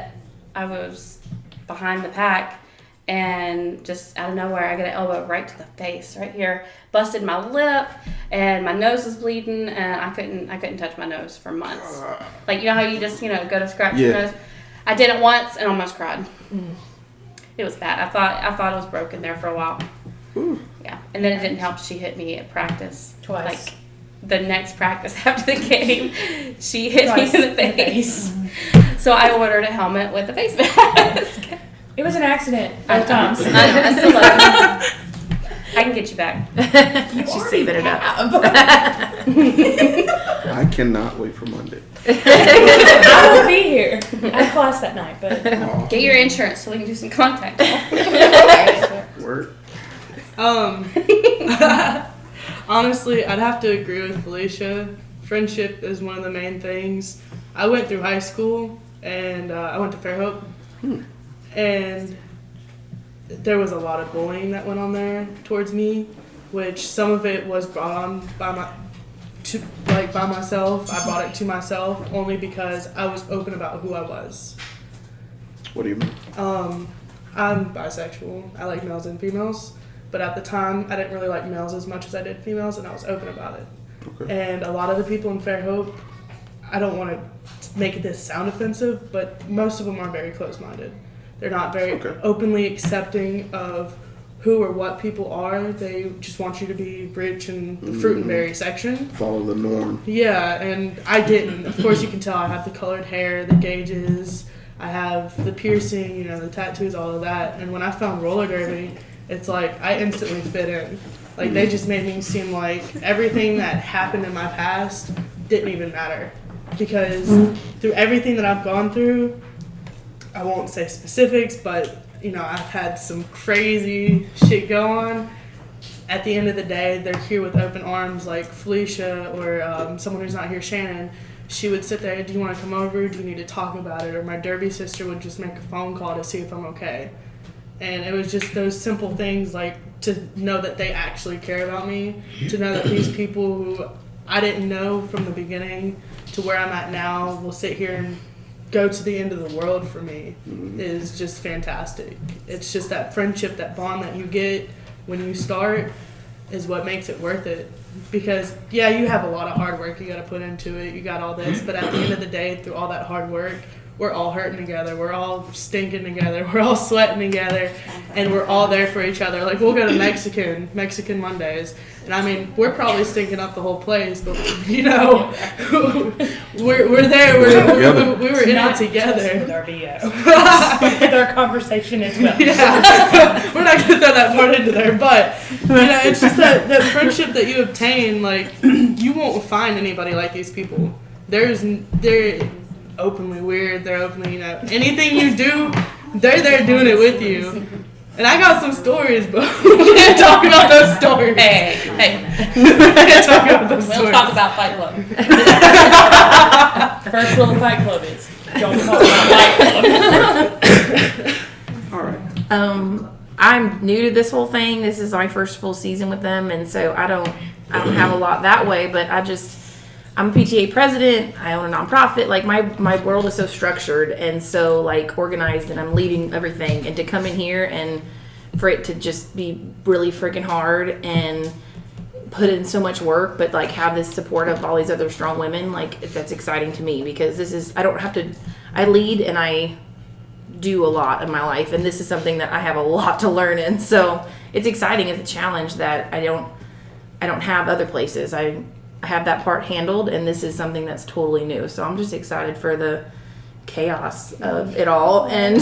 I was behind the pack, and just out of nowhere, I got an elbow right to the face, right here, busted my lip, and my nose was bleeding, and I couldn't touch my nose for months. Like, you know how you just go to scratch your nose. I did it once and almost cried. It was bad. I thought it was broken there for a while. Yeah, and then it didn't help. She hit me at practice Twice. Like the next practice after the game, she hit me in the face. So I ordered a helmet with a face mask. It was an accident both times. I still love you. I can get you back. She's saving it up. I cannot wait for Monday. I will be here. I have class that night, but Get your insurance so we can do some contact. Word. Honestly, I'd have to agree with Felicia. Friendship is one of the main things. I went through high school, and I went to Fairhope, and there was a lot of bullying that went on there towards me, which some of it was brought on by myself. I brought it to myself only because I was open about who I was. What do you mean? I'm bisexual. I like males and females. But at the time, I didn't really like males as much as I did females, and I was open about it. Okay. And a lot of the people in Fairhope, I don't want to make this sound offensive, but most of them are very close-minded. They're not very openly accepting of who or what people are. They just want you to be rich in the fruit and berry section. Follow the norm. Yeah, and I didn't. Of course, you can tell I have the colored hair, the gauges, I have the piercing, the tattoos, all of that. And when I found roller derby, it's like I instantly fit in. Like, they just made me seem like everything that happened in my past didn't even matter. Because through everything that I've gone through, I won't say specifics, but, I've had some crazy shit go on. At the end of the day, they're here with open arms, like Felicia or someone who's not here, Shannon. She would sit there, do you want to come over? Do you need to talk about it? Or my derby sister would just make a phone call to see if I'm okay. And it was just those simple things, like to know that they actually care about me, to know that these people who I didn't know from the beginning to where I'm at now will sit here and go to the end of the world for me is just fantastic. It's just that friendship, that bond that you get when you start is what makes it worth it. Because, yeah, you have a lot of hard work you got to put into it. You got all this. But at the end of the day, through all that hard work, we're all hurting together. We're all stinking together. We're all sweating together. And we're all there for each other. Like, we'll go to Mexican Mondays. And, I mean, we're probably stinking up the whole place. But, we're there. We were in it together. with our BS, with our conversation as well. Yeah. We're not going to throw that part into there. But, it's just that friendship that you obtain. Like, you won't find anybody like these people. They're openly weird. They're openly, anything you do, they're there doing it with you. And I got some stories, but we can't talk about those stories. Hey. We can't talk about those stories. We'll talk about Fight Club. First rule of Fight Club is don't talk about Fight Club. All right. I'm new to this whole thing. This is my first full season with them, and so I don't have a lot that way. But I'm a PTA president. I own a nonprofit. Like my world is so structured and so like organized, and I'm leading everything. And to come in here and for it to just be really freaking hard and put in so much work, but like have this support of all these other strong women, like that's exciting to me because I lead and I do a lot in my life, and this is something that I have a lot to learn in. So it's exciting. It's a challenge that I don't have other places. I have that part handled, and this is something that's totally new. So I'm just excited for the chaos of it all and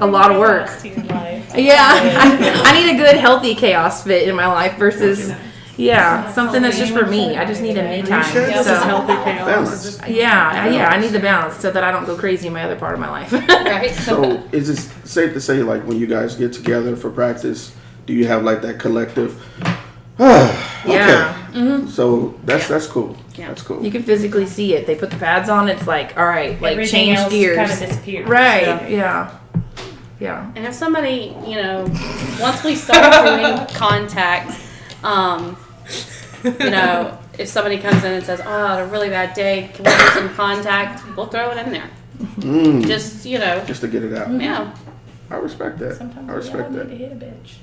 a lot of work. Yeah, I need a good, healthy chaos fit in my life versus something that's just for me. I just need a me time. This is healthy chaos. Yeah, I need the balance so that I don't go crazy in my other part of my life. Right. So is it safe to say, like, when you guys get together for practice, do you have like that collective? Yeah. Mm-hmm. So that's cool. Yeah. That's cool. You can physically see it. They put the pads on. It's like, all right, like Everything change else gears. kind of disappears. Right. Yeah. And if somebody, once we start doing contact, if somebody comes in and says, "Oh, I had a really bad day. Can we do some contact?" We'll throw it in there. Just to get it out. Yeah. I respect that. Sometimes I respect that. need to hit a bitch.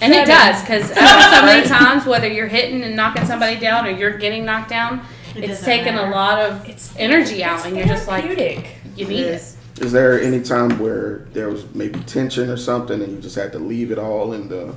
And it does, because after so many times, whether you're hitting and knocking somebody down or you're getting knocked down, it's taking a lot of energy out, and you're just like, you need it. Is there any time where there was maybe tension or something, and you just had to leave it all in the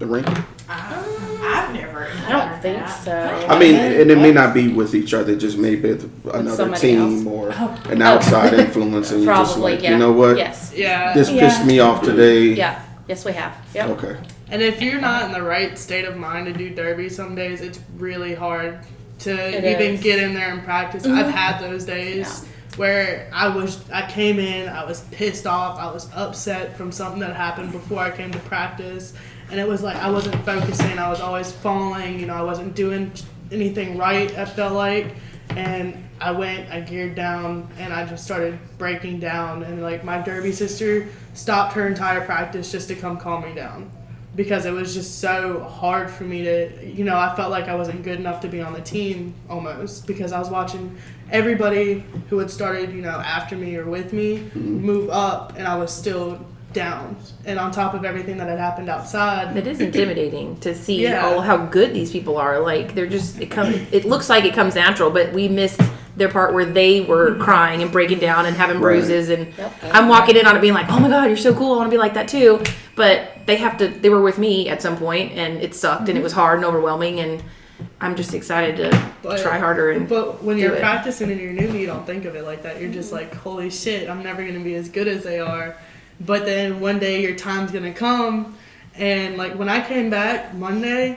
ring? I've never. I don't think so. I mean, and it may not be with each other, just maybe with another team or an outside influence, and you're just like, you know what? Yes. Yeah. This pissed me off today. Yeah. Yes, we have. Yep. Okay. And if you're not in the right state of mind to do derby, some days it's really hard to get in there and practice. Mm-hmm. I've had those days where I came in, I was pissed off, I was upset from something that happened before I came to practice. And it was like I wasn't focusing. I was always falling. I wasn't doing anything right, I felt like. And I geared down, and I just started breaking down. And, like, my derby sister stopped her entire practice just to come calm me down. Because it was just so hard for me to, I felt like I wasn't good enough to be on the team almost. Because I was watching everybody who had started, after me or with me move up, and I was still down, and on top of everything that had happened outside. It is intimidating to see how good these people are. Like it looks like it comes natural, but we missed their part where they were crying and breaking down and having bruises, and I'm walking in on it being like, oh my god, you're so cool, I want to be like that too. But they were with me at some point, and it sucked and it was hard and overwhelming, and I'm just excited to try harder. But when you're practicing and you're new, you don't think of it like that. You're just like, holy shit, I'm never going to be as good as they are. But then one day your time's going to come. And like when I came back Monday,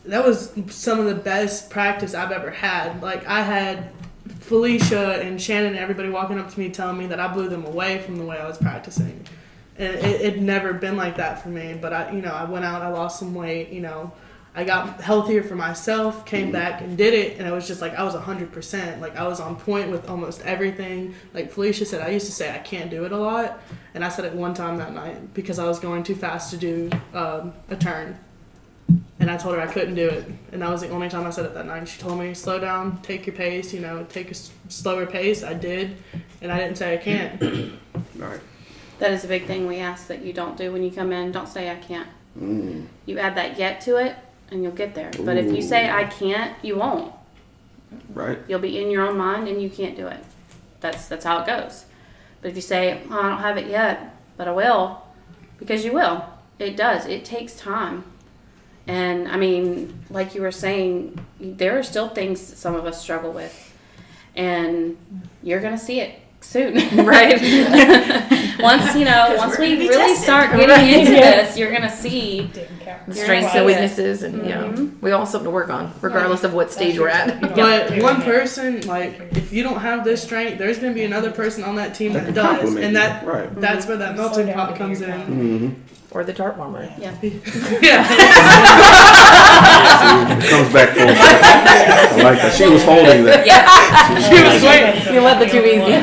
that was some of the best practice I've ever had. Like I had Felicia and Shannon and everybody walking up to me telling me that I blew them away from the way I was practicing. And it'd never been like that for me. But I went out, I lost some weight, I got healthier for myself, came back and did it, and it was just like I was 100%. Like I was on point with almost everything. Like Felicia said, I used to say I can't do it a lot, and I said it one time that night because I was going too fast to do a turn, and I told her I couldn't do it, and that was the only time I said it that night. She told me, slow down, take your pace, take a slower pace. I did, and I didn't say I can't. All right. That is a big thing we ask that you don't do when you come in. Don't say I can't. You add that yet to it, and you'll get there. But if you say I can't, you won't. Right. You'll be in your own mind and you can't do it. That's how it goes. But if you say, oh, I don't have it yet, but I will, because you will. It does. It takes time. And I mean, like you were saying, there are still things that some of us struggle with. And you're going to see it soon, right? once we really start getting into this, you're gonna see the strengths and weaknesses, and we all have something to work on, regardless of what stage we're at. But one person, like if you don't have this strength, there's gonna be another person on that team that does, and that's where that melting pot comes in. Or the tart warmer. Yeah. It comes back full circle. I like that. She was holding that. Yeah. She was waiting. You let the too easy.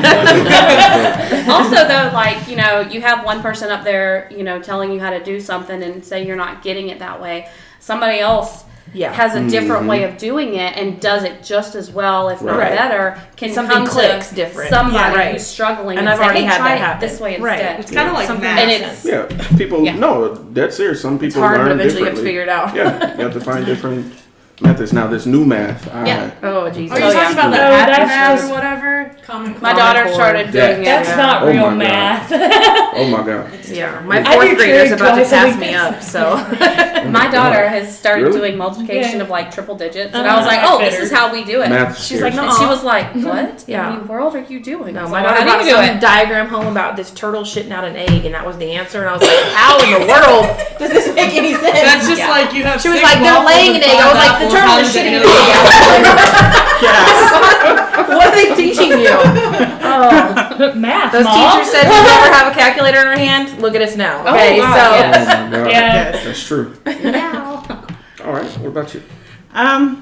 Also, though, like, you know, you have one person up there, you know, telling you how to do something and say you're not getting it that way. Somebody else has a different way of doing it and does it just as well, if not better, can something come clicks to different. somebody who's struggling and and I've say, already hey, had try that it happen. this way instead. It's kind of like something, math. and it's Yeah, people, no, that's serious. Some people It's hard, learn but eventually you have to differently. figure it out. Yeah, you have to find different methods. Now, this new math. Oh, Jesus. Are you talking about the No, happy that's math just- or whatever? My daughter started doing it. That's not Oh real my math. Oh my God. Yeah, my I fourth do grader's trig about to twice a pass week. me up, so. My daughter has started Really? doing multiplication Yeah. of like triple digits, and I was like, "Oh, this is how we do it." Math She's like, scares "No," she was like, "What? Yeah. in the world are you doing?" I No, was my like, daughter "How brought do you do some it?" diagram home about this turtle shitting out an egg, and that was the answer. And I was like, "How in the world does this make any sense?" That's just like you have. She was six like, "They're waffles laying and an egg." I was 5 like, "The apples. turtle How is does it shitting an know egg." What are they teaching you? Oh, Math, those Mom. teachers said we never have a calculator in our hand. Look at us now. Okay, wow, so yes. Oh my God. Yeah. That's true. All right. What about you? I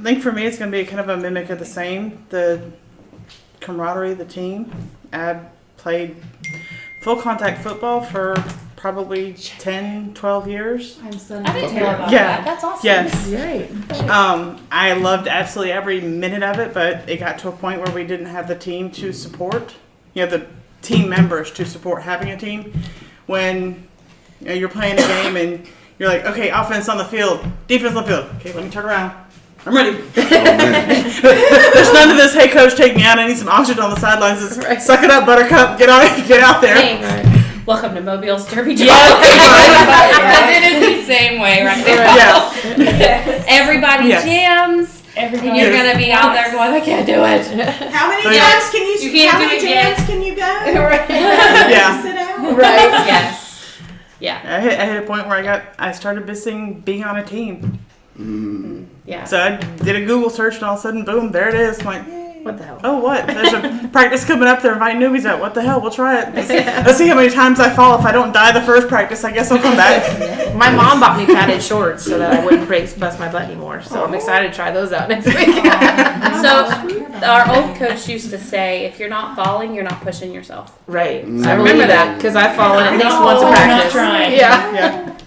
think for me it's going to be kind of a mimic of the same. The camaraderie, the team. I played full contact football for probably 10, 12 years. I'm so I didn't know about Yeah. that. That's awesome. Yes. right. I loved absolutely every minute of it, but it got to a point where we didn't have the team to support, the team members to support having a team. When you're playing a game and you're like, okay, offense on the field, defense on the field. Okay, let me turn around. I'm ready. There's none of this, hey coach, take me out. I need some oxygen on the sidelines. It's, suck it up, buttercup. Get out there. Hey, welcome to Mobile's Derby Talk. It is the same way right there. Yeah. Everybody Yes. jams. Everybody. And you're gonna be out there going, I can't do it. How many Oh, yeah. times can you? You can't how do many it yet. jams can you go? Yeah. Sit down. Right. Yes. Yeah. I hit a point where I started missing being on a team. Yeah. So I did a Google search and all of a sudden, boom, there it is. I'm like, What the hell? oh, what? There's a practice coming up. They're inviting newbies out. What the hell? We'll try it. Let's see how many times I fall. If I don't die the first practice, I guess I'll come back. My mom bought me padded shorts so that I wouldn't bust my butt anymore. So I'm excited to try those out next week. So our old coach used to say, if you're not falling, you're not pushing yourself. Right. I remember that because I've fallen at least once a not practice. trying. Yeah. Yeah.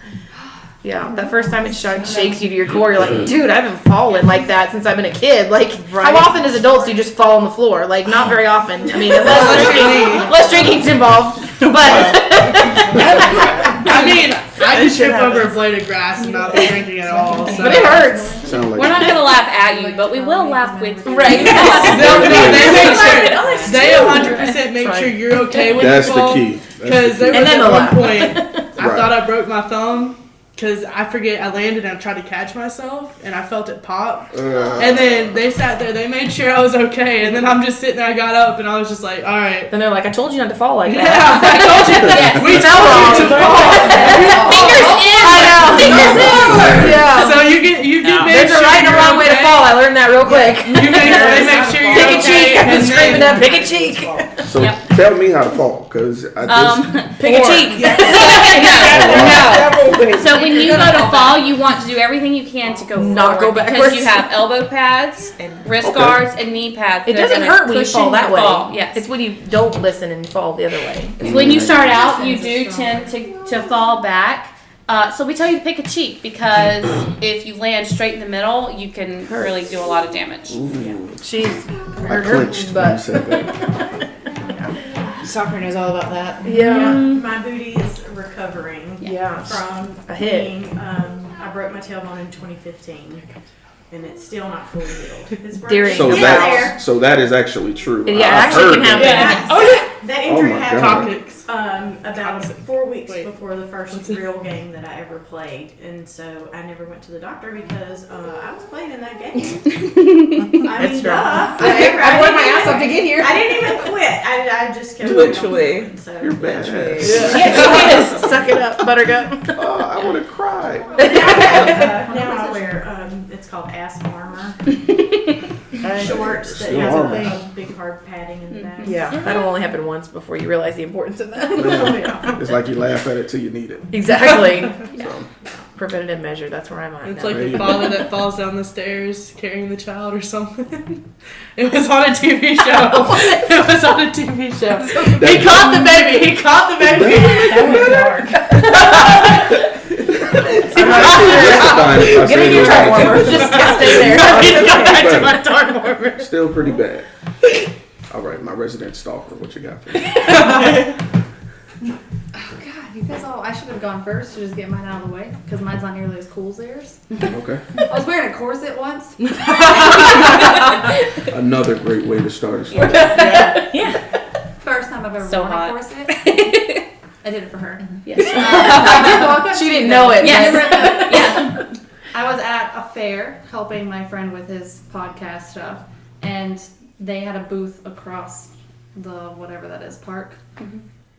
Yeah. That first time it shakes you to your core, you're like, dude, I haven't fallen like that since I've been a kid. Like, Right. how often as adults do you just fall on the floor? Like, not very often. I mean, unless drinking's involved. But I mean, I can That shit trip over a happens. blade of grass and not be drinking at all. So. but it hurts. Sound like We're not going to laugh at you, but we will laugh with you. Right. No, they make sure they 100% make sure you're okay with That's the the fall. key. Because there And was then at they'll one laugh. point I Right. thought I broke my thumb because I forget I landed and I tried to catch myself and I felt it pop. And then they sat there, they made sure I was okay, and then I'm just sitting there. I got up and I was just like, all right. Then they're like, I told you not to fall like Yeah, that. I told you. We told you to fall. I know. Yeah. So you get made There's sure a right and a you're wrong way to okay. fall. I learned that real quick. They make sure you're Pick a okay. cheek. I've been and screaming then- that. Pick a cheek. So tell me how to fall, because I just Pick a cheek. So when you go to fall, you want to do everything you can to go Not forward, go backwards. because you have elbow pads, wrist Okay. guards, and knee pads. It that are doesn't gonna hurt when you cushion fall that your way. fall. Yes. It's when you don't listen and fall the other way. When you start out, you do tend to fall back. So we tell you to pick a cheek, because if you land straight in the middle, you can really do a lot of damage. Jeez. I clinched when you said that. Soccer knows all about that. Yeah. My booty is recovering Yeah. from A hit. being. I broke my tailbone in 2015, and it's still not fully healed. It's During- So It's that that is actually true. Yeah, I've actually heard can that. happen. Oh yeah. That injury Oh my happened God. about 4 weeks Wait. before the first real game that I ever played, and so I never went to the doctor because I was playing in that game. I mean, duh. I worked my ass off to get here. I didn't even quit. I just kept Literally. going. So. You're bad. Suck it up, Buttercup. Oh, I want to cry. Now I wear it's called ass armor shorts that Still has armor. a big hard padding in the back. Yeah, that'll only happen once before you realize the importance of that. It's like you laugh at it till you need it. Exactly. So, preventative measure. That's where I'm at. It's now. like the father that falls down the stairs carrying the child or something. It was on a TV show. It was on a TV show. He caught the baby. He caught the baby. That was dark. Get in your dark warmer. Just stay there. Go back to my dark warmer. Still pretty bad. All right, my resident stalker, what you got for me? Oh God, you guys all. I should have gone first to just get mine out of the way because mine's not nearly as cool as theirs. Okay. I was wearing a corset once. Another great way to start a story. Yeah. First time I've ever So worn hot. a corset. I did it for her. Yes. I did walk up She to didn't them. know it. Yes. Yeah. I was at a fair helping my friend with his podcast stuff, and they had a booth across the whatever that is park.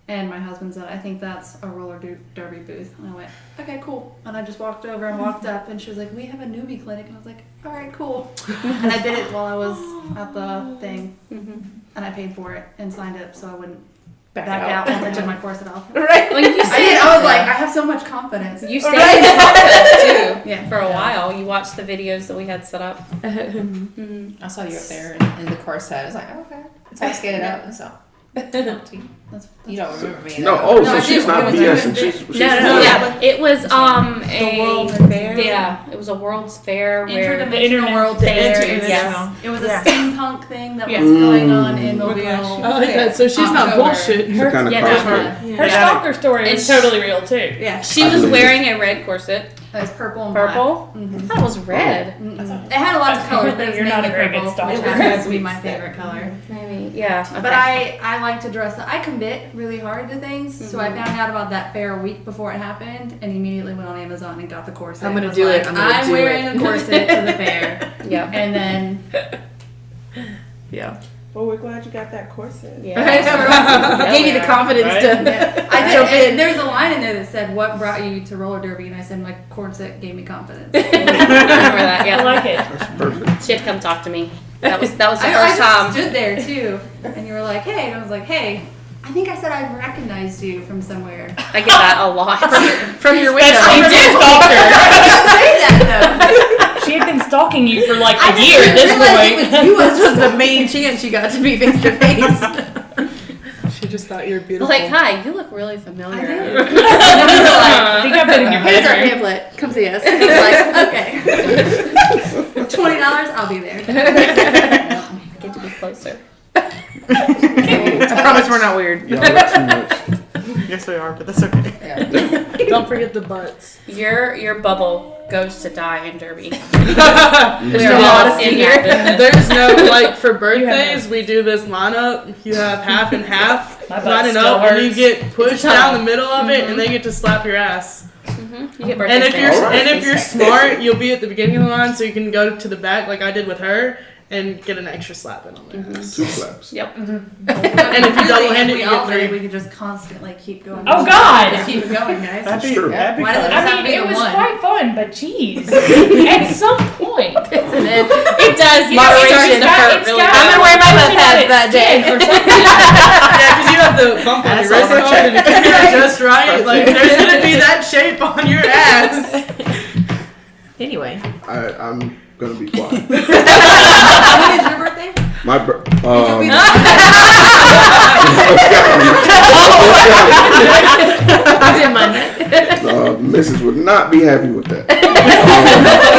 And my husband said, "I think that's a roller derby booth." And I went, "Okay, cool." And I just walked over and walked up, and she was like, "We have a newbie clinic." And I was like, "All right, cool." And I did it while I was at the thing, and I paid for it and signed up so I wouldn't back out once I took my corset off. Right. Like you I did. I was like, I have so much confidence. You stayed in confidence too. Yeah. For a while. You watched the videos that we had set up. I saw you up there in the corset. I was like, oh, okay. So I skated out and so. You don't remember me. No, though. so she's not BSing. She's No. Yeah, it was the World's Fair. Yeah, it was a World's Fair where Interdimensional World Fair. Yes. It was a steampunk thing that was going on in Mobile. I like that. So she's not October. bullshitting. It's a kind of Yeah, no, cosplay. Her stalker story is totally real too. Yeah. She was wearing a red corset. It was purple and Purple? black. I thought it was red. It had a lot of colors, but it was You're not mainly a very good purple, stalker. which happens to be my favorite color. Maybe. Yeah. Okay. But I like to dress up. I commit really hard to things, so I found out about that fair a week before it happened, and immediately went on Amazon and got the corset. I'm gonna I was do it. like, I'm gonna I'm do wearing it. a corset to the fair. Yeah. And then Yeah. Well, we're glad you got that corset. Yeah. Gave you the confidence to jump in. There's a line in there that said, "What brought you to roller derby?" And I said, "My corset gave me confidence." I remember that. Yeah. I like it. That's perfect. She'd come talk to me. That was the I first just time. stood there too, and you were like, "Hey," and I was like, "Hey." I think I said I recognized you from somewhere. I get that a lot from your window. That's You did. I didn't say that though. She had been stalking you for like I a just year at didn't this realize point. it was you. This was the main chance you got to be face to face. She just thought you were beautiful. Like, hi, you look really familiar. I did. And then we were I think I've been in your like, here's our bedroom. pamphlet. Come see us. And I was like, okay. $20, I'll be there. Get to be closer. I promise we're not weird. Y'all are too much. Yes, we are, but that's okay. Don't forget the butts. Your bubble goes to die in Derby. There's We're all in here. that. There's no like for birthdays. We do this lineup. You have half and half My butt lining still up, and you hurts. get pushed It's a ton. down the middle of it, and they get to slap your ass. You get birthday And if you're stamps. smart, you'll be at the beginning of the line, so you can go to the back like I did with her, and get an extra slap in on there. 2 slaps. Yep. And if you double-handed, we you all get did, 3. we could just constantly keep going. Oh, God! Just keep going, guys. That'd be, true. that'd be Why does fun. it- I Have to mean, be it the was one. quite fun, but geez. At some point. It does. You know, Moderation hurt it's really got- bad. I'm gonna wear my it's mouth pads got that day. its skin or something. Yeah, because you have the bump on That's your wrist all card, and if you get it just right, like there's gonna be that shape on your ass. Anyway. I'm gonna be quiet. When is your birthday? My It's in my neck. Mrs. would not be happy with that.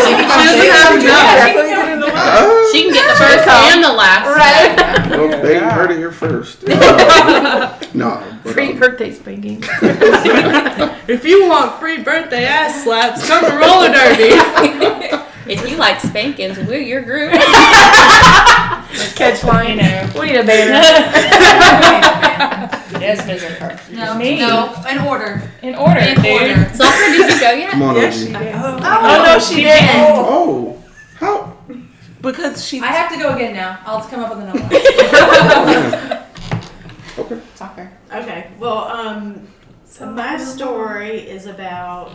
She doesn't have enough. She can get the first and the last. Right. Well, they heard it here first. No, but, Free birthday spanking. If you want free birthday ass slaps, come to roller derby. If you like spankings, we're your group. Catch line. We need a banner. Yes, Mr. First. No, Me. no, in order. In order, In dude. order. Softer, did you go yet? come on, Yes, OG. she did. Oh no, she didn't. Oh, how? Because she. I have to go again now. I'll come up with another one. Okay. Soccer. Okay. Well, so my story is about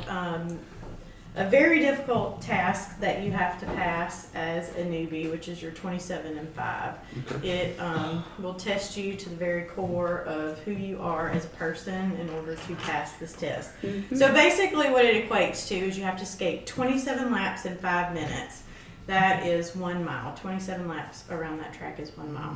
a very difficult task that you have to pass as a newbie, which is your 27 and 5. It will test you to the very core of who you are as a person in order to pass this test. So basically what it equates to is you have to skate 27 laps in 5 minutes. That is 1 mile. 27 laps around that track is 1 mile.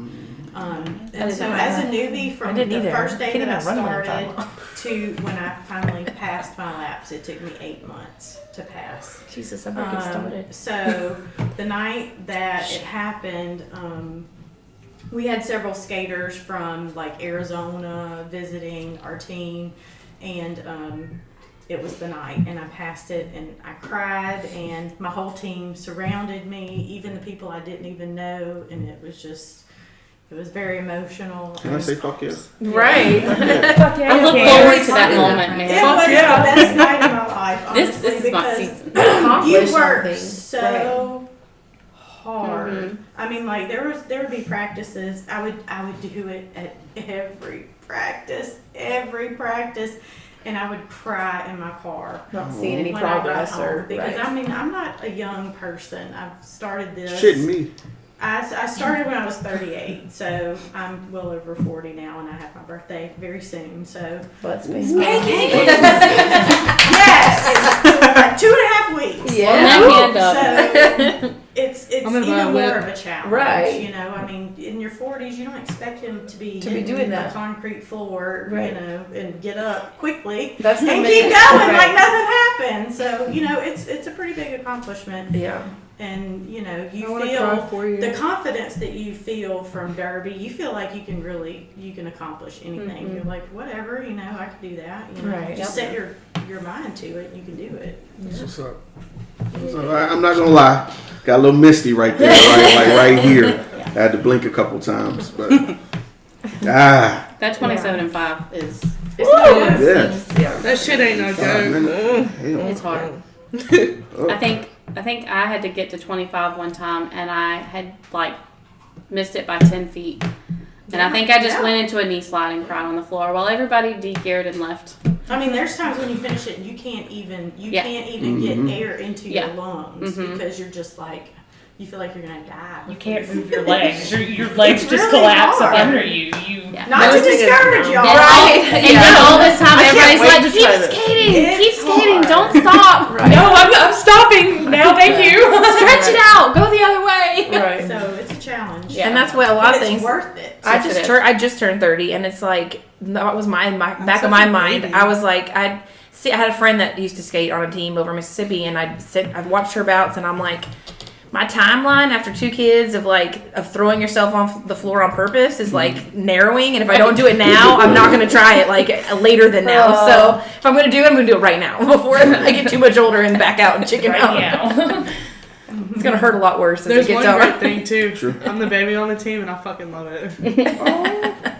And so as a newbie, from the first day that I started to when I finally passed my laps, it took me 8 months to pass. Jesus, I'm getting started. So the night that it happened, we had several skaters from like Arizona visiting our team, and it was the night, and I passed it, and I cried, and my whole team surrounded me, even the people I didn't even know, and it was very emotional. Can I say fuck yeah? Right. Fuck yeah. I look forward to that moment, man. It was the best night of my life, honestly, This is my season. You work so hard. I mean, like there would be practices. I would do it at every practice, and I would cry in my car. Not seeing any progress because I mean I'm not a young person. I've started this. Shitting me. I started when I was 38, so I'm well over 40 now, and I have my birthday very soon. So let's be yes, 2.5 weeks. Yeah. So it's even more of a challenge, right? You know, I mean, in your 40s, you don't expect him to be doing that concrete floor, right. You know, and get up quickly and keep going like nothing happened. So you know, it's a pretty big accomplishment. Yeah. And you know, you feel the confidence that you feel from Derby. You feel like you can accomplish anything. You're like, whatever, you know, I can do that. You know, right. Just set your mind to it. You can do it. That's what's up. I'm not gonna lie, got a little misty right there, right here. I had to blink a couple times, but that 27 and 5 is. It's no good. That shit ain't no joke. It's hard. I think I had to get to 25 one time, and I had like missed it by 10 feet. And I think I just went into a knee slide and cried on the floor while everybody de-geared and left. I mean, there's times when you finish it and you can't even get air into your lungs because you're just like, you feel like you're gonna die. You can't move your legs. Your legs just collapse under you. Not to discourage y'all, right? And then all this time, everybody's like, keep skating, don't stop. Right. No, I'm stopping now. Thank you. Stretch it out. Go the other way. Right. So it's a challenge. Yeah. And that's what a lot of things. It's worth it. I just turned 30, and it's like that was my back of my mind. I was like, I had a friend that used to skate on a team over Mississippi, and I've watched her bouts, and I'm like, my timeline after 2 kids of throwing yourself on the floor on purpose is like narrowing, and if I don't do it now, I'm not going to try it like later than now. So if I'm going to do it, I'm going to do it right now before I get too much older and back out and chicken out. It's going to hurt a lot worse as it gets over. There's one great thing too. True. I'm the baby on the team, and I fucking love it.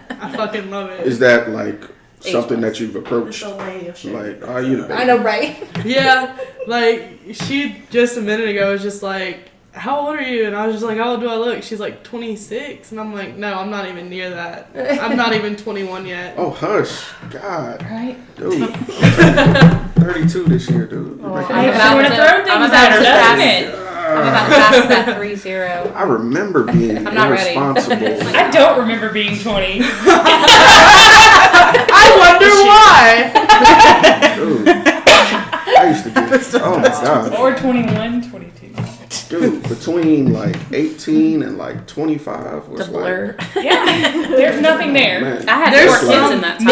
I fucking love it. Is that like something that you've approached? Like, are you the baby? I know, right? Yeah. Like, she just a minute ago was just like, how old are you? And I was just like, how old do I look? She's like, 26. And I'm like, no, I'm not even near that. I'm not even 21 yet. Oh, hush. God. Right? Dude. 32 this year, dude. I'm about to pass that 3-0. I remember being irresponsible. I don't remember being 20. I wonder why. Dude. I used to be, oh my God. Or 21, 22. Dude, between like 18 and like 25 was the blur. like... Yeah, there's nothing there. Man. I had 4 kids in that time.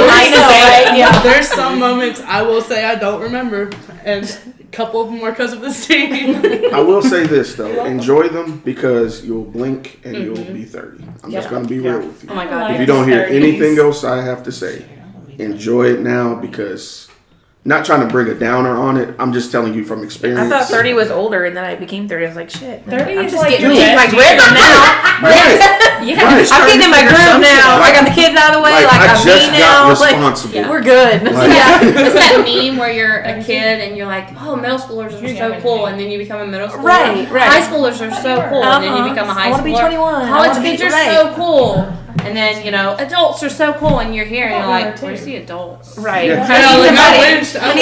Yeah, there's some moments I will say I don't remember, and a couple of them were because of this team. I will say this though, enjoy them because you'll blink and you'll be 30. I'm just going to be real with you. Oh my God. If you don't hear anything else I have to say, enjoy it now because... Not trying to bring a downer on it. I'm just telling you from experience. I thought 30 was older, and then I became 30. I was like, shit. 30 I'm is just like getting in my rhythm now. Right. I'm getting in my groove now. I got the kids out of the way. I I'm just me got now. responsible. We're good. It's that meme where you're a kid and you're like, oh, middle schoolers are so cool, and then you become a middle schooler. Right. High schoolers are so cool, and then you become a high schooler. I want to be 21. College kids are so cool. And then, adults are so cool, and you're here, and you're Probably like, are too. where's the adults? Right. Yeah. I need somebody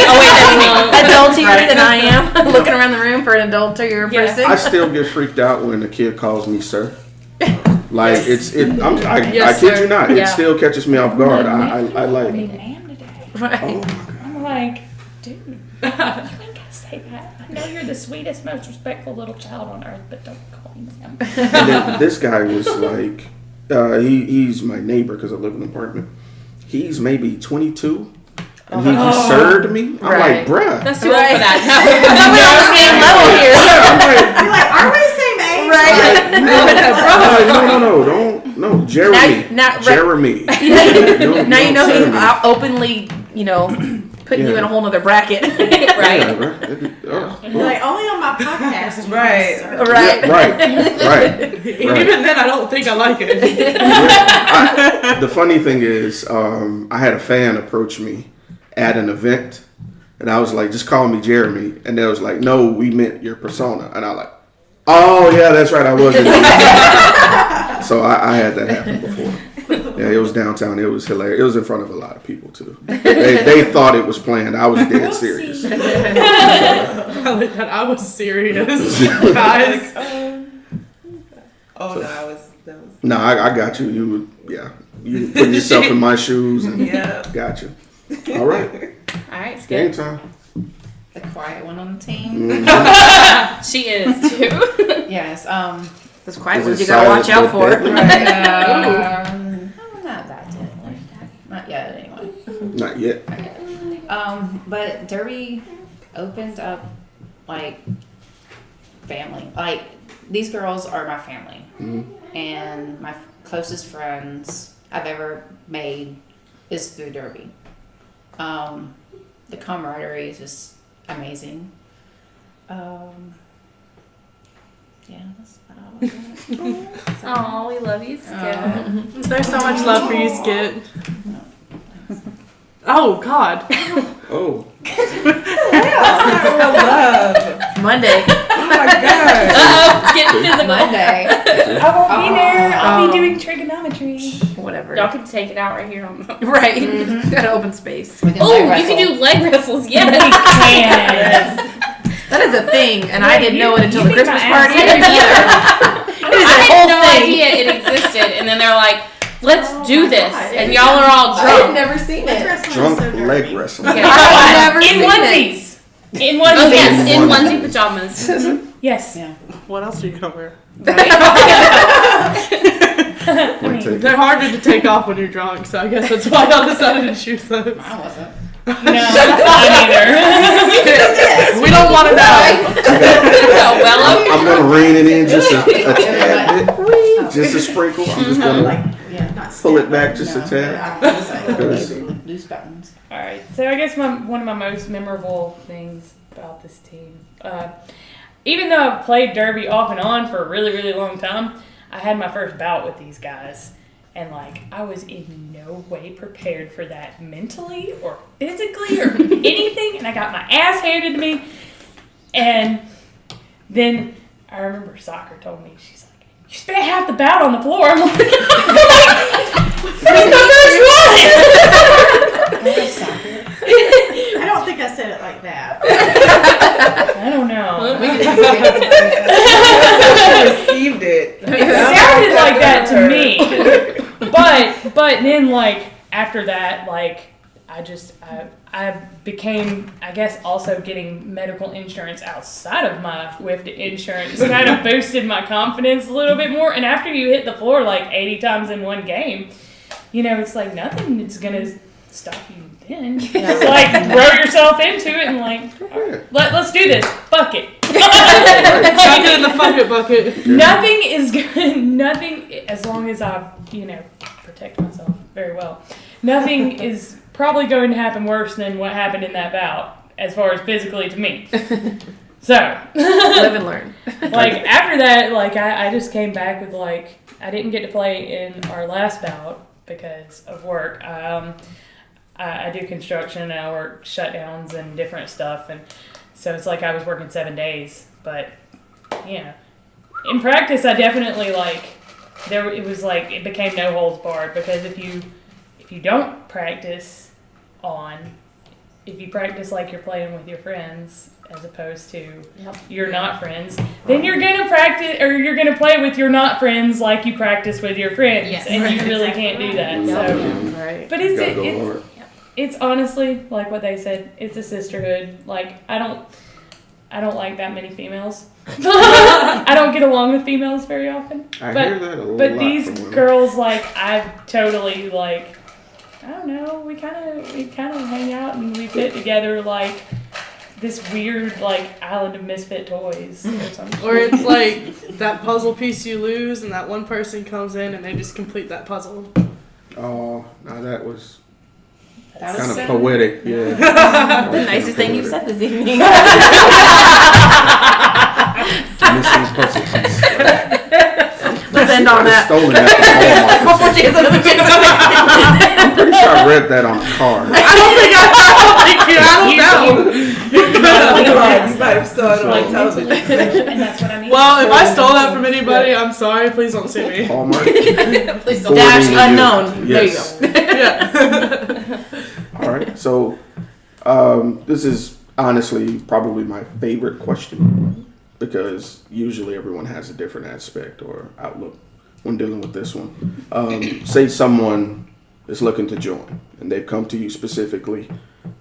adultier than I am. am. Looking around the room for an adultier person. I still get freaked out when a kid calls me sir. Like I Yes, kid sir. you not. Yeah. It still catches me off guard. I like. I am today. Right. Oh, I'm like, dude, you ain't gotta say that. I know you're the sweetest, most respectful little child on earth, but don't call me him. and then this guy was like, he's my neighbor because I live in an apartment. He's maybe 22. And he served me. I'm like, bruh. That's too old for that. No, Jeremy. Jeremy. Now you know he's openly, putting you in a whole nother bracket. Right? Yeah, Like, only on my podcast. Right. Right. Even then, I don't think I like it. The funny thing is, I had a fan approach me at an event, and I was like, just call me Jeremy. And they was like, no, we meant your persona. And I was like, oh, yeah, that's right, I was. So I had that happen before. Yeah, it was downtown. It was hilarious. It was in front of a lot of people, too. They thought it was planned. I was dead serious. I was serious, guys. Oh, no, that was. No, I got you. You put yourself in my shoes and got you. All right. All right, it's Game good. time. The quiet one on the team. She is, too. Yes. Those quiet ones you gotta watch out for. Not that yet. Not yet, anyway. Not yet. But Derby opened up like family. Like these girls are my family, and my closest friends I've ever made is through Derby. The camaraderie is just amazing. Yeah, that's about all I got. Oh, we love you, Skip. There's so much love for you, Skip. Oh, God. Oh. Monday. Oh my God. It's getting physical. Monday. I won't be there. I'll be doing trigonometry. Whatever. Y'all can take it out right here on the... Right. Got an open space. Oh, you can do leg wrestles. Yes. That is a thing, and I didn't know it until the think Christmas my party. ass It is I a had whole no thing. idea it existed, and then they're like, "Let's do this," and y'all are all I've drunk. never seen it. Drunk leg wrestling. I've never In seen it. onesies. In onesies. Oh yes, in onesie pajamas. Yes. Yeah. What else are you gonna wear? They're harder to take off when you're drunk, so I guess that's why I decided to choose those. I wasn't. No, not either. We don't want to know. I'm gonna rein it in just a tad bit, just a sprinkle. I'm just gonna pull it back just a tad. Loose buttons. All right. So I guess one of my most memorable things about this team, even though I've played Derby off and on for a really, really long time, I had my first bout with these guys. And, I was in no way prepared for that mentally or physically or anything. And I got my ass handed to me. And then I remember soccer told me, she's like, you spent half the bout on the floor. I'm like, where's my first one? I don't think I said it like that. I don't know. Received it. It sounded like that to me. But then after that, I became, I guess, also getting medical insurance outside of my WIFT insurance kind of boosted my confidence a little bit more. And after you hit the floor 80 times in one game, it's like nothing is gonna stop you then. It's throw yourself into it and let's do this. Fuck it. Stop it in the fuck it bucket. Nothing is good. Nothing, as long as I, protect myself very well. Nothing is probably going to happen worse than what happened in that bout, as far as physically to me. So Live and learn. After that, I just came back with I didn't get to play in our last bout because of work. I do construction and I work shutdowns and different stuff, and so it's I was working 7 days. But yeah, in practice, I definitely it was like it became no holds barred, because if you don't practice if you practice like you're playing with your friends as opposed to you're not friends, then you're gonna practice or you're gonna play with your not friends like you practice with your friends, and you really can't do that. So, but it's honestly like what they said. It's a sisterhood. Like I don't like that many females. I don't get along with females very often. I hear that a lot. But these girls, like, I've totally like. I don't know. We kind of hang out and we fit together like this weird like island of misfit toys or something. Or it's like that puzzle piece you lose, and that one person comes in and they just complete that puzzle. Oh, now that was That kind was of so poetic. Yeah. the nicest thing you've said this evening. Missing puzzles. Let's end on that. Stolen that from Walmart. Before she gets another chance. I'm pretty sure I read that on a card. I don't know. You might have saw it on television. And that's what I mean. Well, if I stole that from anybody, I'm sorry. Please don't sue me. Hallmark. Please don't. Dash unknown. Yes. There you go. Yeah. All right. So, this is honestly probably my favorite question, because usually everyone has a different aspect or outlook when dealing with this one. Say someone is looking to join and they've come to you specifically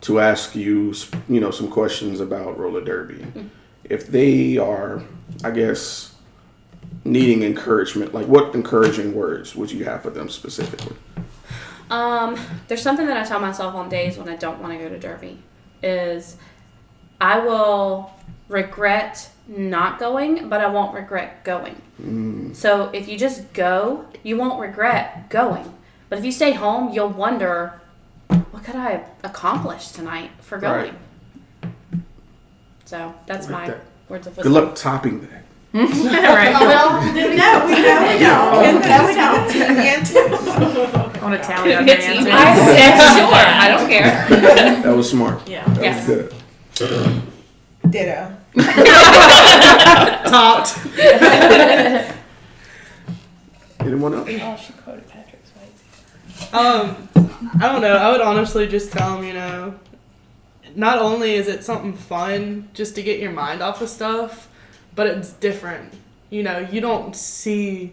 to ask you, some questions about roller derby. If they are, I guess, needing encouragement, like what encouraging words would you have for them specifically? There's something that I tell myself on days when I don't want to go to derby is I will regret not going, but I won't regret going. So if you just go, you won't regret going. But if you stay home, you'll wonder, what could I have accomplished tonight for going? Right. So that's my words of wisdom. Good luck topping that. Right. No. On a tally of It's answers. I said sure. I don't care. That was smart. Yeah. That was good. Ditto. Topped. Anyone else? Oh, she quoted Patrick Swayze. I don't know. I would honestly just tell them, not only is it something fun just to get your mind off of stuff, but it's different. You don't see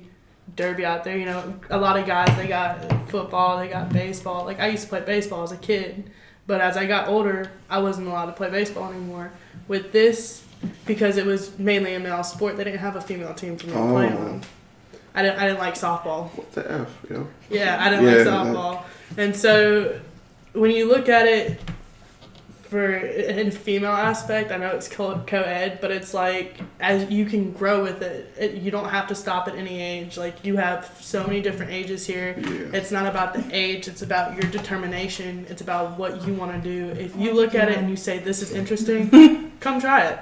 derby out there. A lot of guys, they got football, they got baseball. Like, I used to play baseball as a kid, but as I got older, I wasn't allowed to play baseball anymore. With this, because it was mainly a male sport, they didn't have a female team for me to play on. I didn't like softball. What the F, yo? Yeah, I didn't like softball. And so when you look at it in a female aspect, I know it's co-ed, but it's like as you can grow with it, you don't have to stop at any age. Like, you have so many different ages here. Yeah. It's not about the age, it's about your determination. It's about what you want to do. If you look at it and you say, this is interesting, come try it.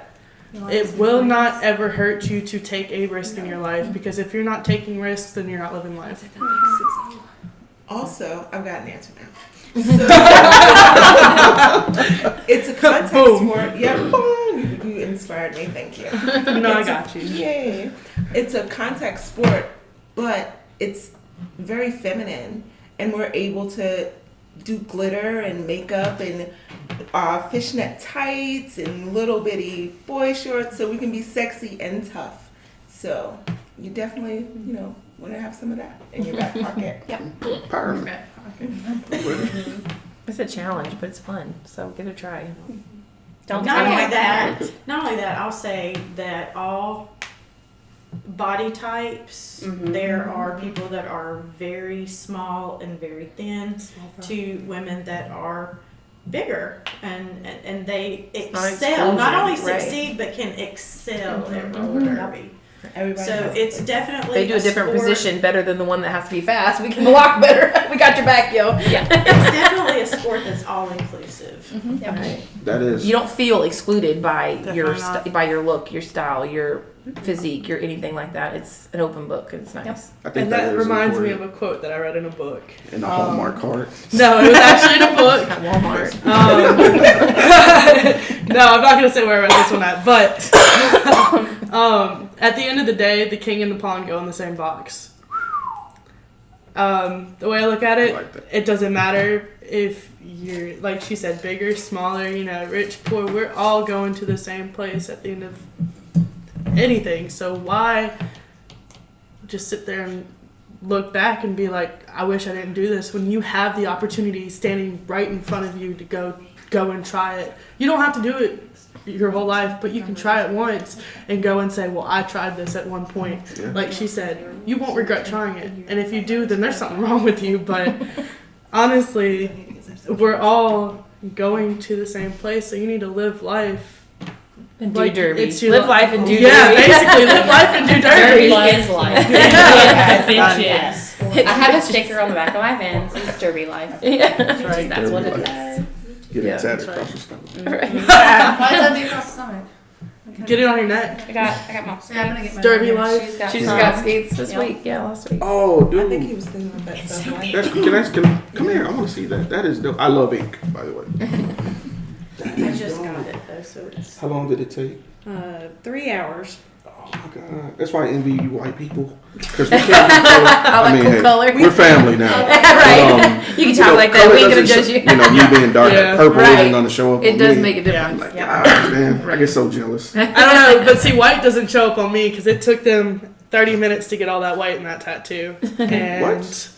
It will not ever hurt you to take a risk in your life, because if you're not taking risks, then you're not living life. Also, I've got an answer now. So, it's a contact sport. Yeah, boom, you inspired me. Thank you. I got you. Yay! It's a contact sport, but it's very feminine, and we're able to do glitter and makeup and fishnet tights and little bitty boy shorts, so we can be sexy and tough. So you definitely, want to have some of that in your back pocket. Yep. Perfect. It's a challenge, but it's fun, so give it a try. Not only that, I'll say that all body types, there are people that are very small and very thin to women that are bigger, and they excel, not only succeed, but can excel at roller derby. So it's definitely they do a different position better than the one that has to be fast. We can block better. We got your back, yo. Yeah, it's definitely a sport that's all inclusive. Right. That is. You don't feel excluded by by your look, your style, your physique, your anything like that. It's an open book, and it's nice. I think and that reminds me of a quote that I read in a book. In a Hallmark card? No, it was actually in a book. At Walmart. No, I'm not going to say where I read this one at, but at the end of the day, the king and the pawn go in the same box. The way I look at it, I like that. it doesn't matter if you're, like she said, bigger, smaller, rich, poor. We're all going to the same place at the end of anything. So why just sit there and look back and be like, I wish I didn't do this, when you have the opportunity standing right in front of you to go and try it. You don't have to do it your whole life, but you can try it once and go and say, well, I tried this at one point. Yeah. Like she said, you won't regret trying it. And if you do, then there's something wrong with you. But honestly, we're all going to the same place, so you need to live life. And do Like, derby. it's your Live life and do Yeah, derby. basically, live life and do derby. Derby is life. Yeah. Bitches. I have a sticker on the back of my Vans. It's Derby Life. Yeah. Right. That's what it Derby is. Get Yeah, it tatted that's across your stomach. Why does that be across the stomach? Get it on your neck. I got my Yeah, I'm gonna skates. get my Derby hair. life. She's got She just some. got skates this Yep. week. Yeah, last week. Oh, dude. I think he was thinking about that stuff. Like, Come here. I want to see that. That is dope. I love ink, by the way. I just got it though, so it's How long did it take? 3 hours. Oh my God. That's why I envy you white people. Because we can't do color. I mean, cool color. we're family now. Right. You can talk like that. color We ain't gonna doesn't judge you. me being dark, Yeah. purple Right. isn't going to show up It on does me. make a difference. Like, God, man, I get so jealous. I don't know, but see, white doesn't show up on me because it took them 30 minutes to get all that white in that tattoo. And What?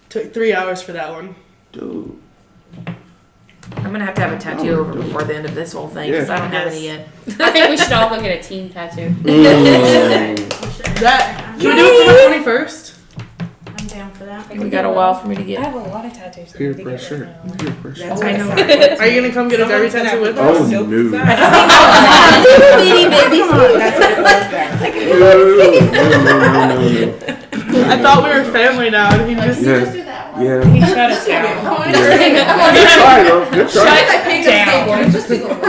took 3 hours for that one. Dude. I'm gonna have to have a tattoo over before the end of this whole thing because I don't have any yet. I think we should all go get a team tattoo. That can we do it for the 21st? I'm down for that. We got a while for me to I get. have a lot of tattoos. Peer pressure. Peer pressure. That's I know. Are you gonna come get a derby tattoo with us? Oh, no. No. I thought we were family now, and he just Yeah. He shut us down. Good try, though. Good try. Down.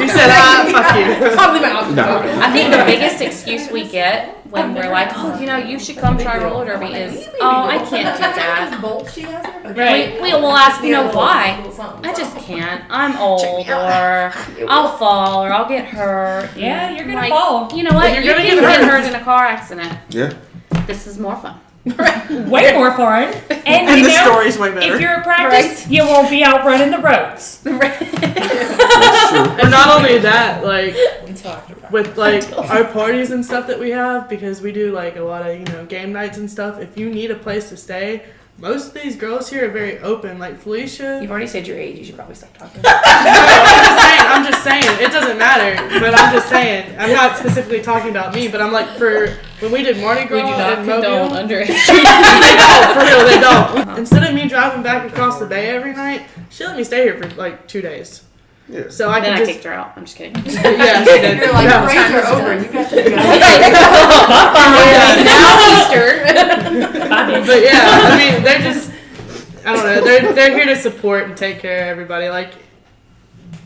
he said, fuck you. Nah. I think the biggest excuse we get when we're like, oh, you should come try roller derby is, oh, I can't do that. Right. We will ask, why? I just can't. I'm old, or I'll fall, or I'll get hurt. Yeah, you're gonna Like, fall. You know what? You're You gonna can get get hurt. hurt in a car accident. Yeah. This is more fun. Way more fun. And And you the know, story's way better. if you're at practice, you won't be out running the ropes. That's true. And not only that, like with like our parties and stuff that we have, because we do like a lot of game nights and stuff. If you need a place to stay, most of these girls here are very open. Like Felicia. You've already said your age. You should probably stop talking. I'm just saying. It doesn't matter. But I'm just saying. I'm not specifically talking about me. But I'm like, for when we did Mardi Gras in Mobile. underage. They don't. For real, they don't. Instead of me driving back across the bay every night, she let me stay here for like 2 days. Yeah. So I Then could I just. kicked her out. I'm just kidding. Yeah, she did. You're like, No. parades are over. You got to go. Now Easter. But yeah, I mean, they're just, I don't know, they're here to support and take care of everybody. Like,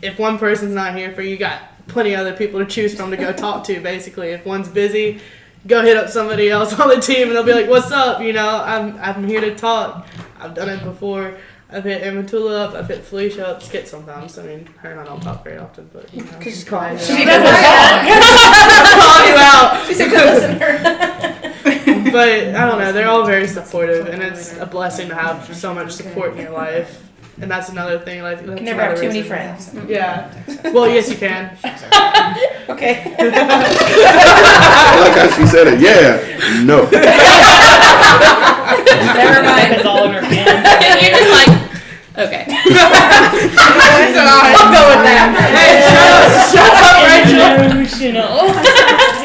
if one person's not here for you, you got plenty of other people to choose from to go talk to, basically. If one's busy, go hit up somebody else on the team and they'll be like, what's up? I'm here to talk. I've done it before. I've hit Amatula up, I've hit Felicia up, Skit sometimes. I mean, her and I don't talk very often, but Because she's quiet. She doesn't call you out. She said, "Go listen to her." But I don't know, they're all very supportive, and it's a blessing to have so much support in your life. And that's another thing. Like, You that's can never have another too many reason. friends. Yeah. Well, yes, you can. Okay. I like how she said it. Yeah. No. Never mind. It's all in her hand. You're just like, okay. So I'll go with that. Hey, shut up, Rachel. Emotional.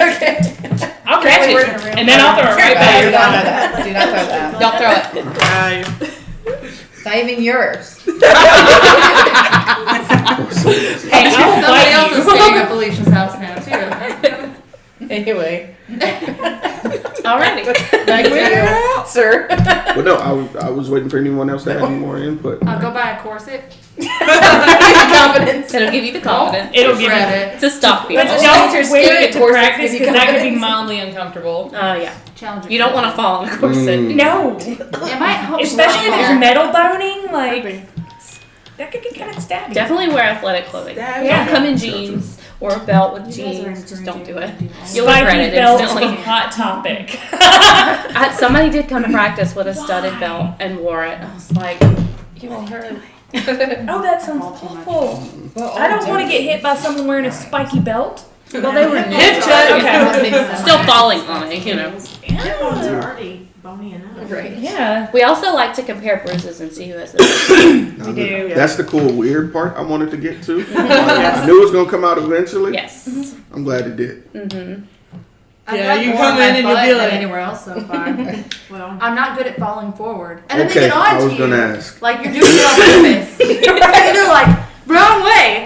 Okay. I'll catch it, and then I'll throw it right Do back. not throw that. Don't throw it. It's not even yours. Hey, I'll Somebody fight else you. is staying at Felicia's house now, too. Anyway. Alrighty. Back to you, sir. But no, I was waiting for anyone else to have any more input. I'll go buy a corset. Confidence. It'll give you the confidence It'll give Shred you. it. to stop people. But Oh. don't You're wear scared it to corsets practice because you because that could be confidence. mildly uncomfortable. Oh, yeah. Challenge You don't want to fall in a corset. No. It might help. Especially if you there's metal boning, like that could get kind of stabby. Definitely wear athletic clothing. Stab Don't come in jeans. or a belt with You guys are jeans, just don't do it. encouraging me to do You'll all regret Spiky it belts instantly. from Hot Topic. Somebody did come to practice with a studded belt and wore it. I was like, you will hurt. Oh, that sounds awful. I don't want to get hit by someone wearing a spiky belt. Well, they were Hip check. Okay. still falling on it, you know. Hip bones are already bony enough. Right. Yeah. We also like to compare bruises and see who has the best. We do. That's the cool, weird part I wanted to get to. I knew it was going to come out eventually. Yes. I'm glad it did. Mm-hmm. I've Yeah, got you more come on my in and you'll butt be than like- anywhere else so far. Well, I'm not good at falling forward. And then they Okay, get on I was to going to you. ask. Like you're doing it on purpose. And they're like, wrong way.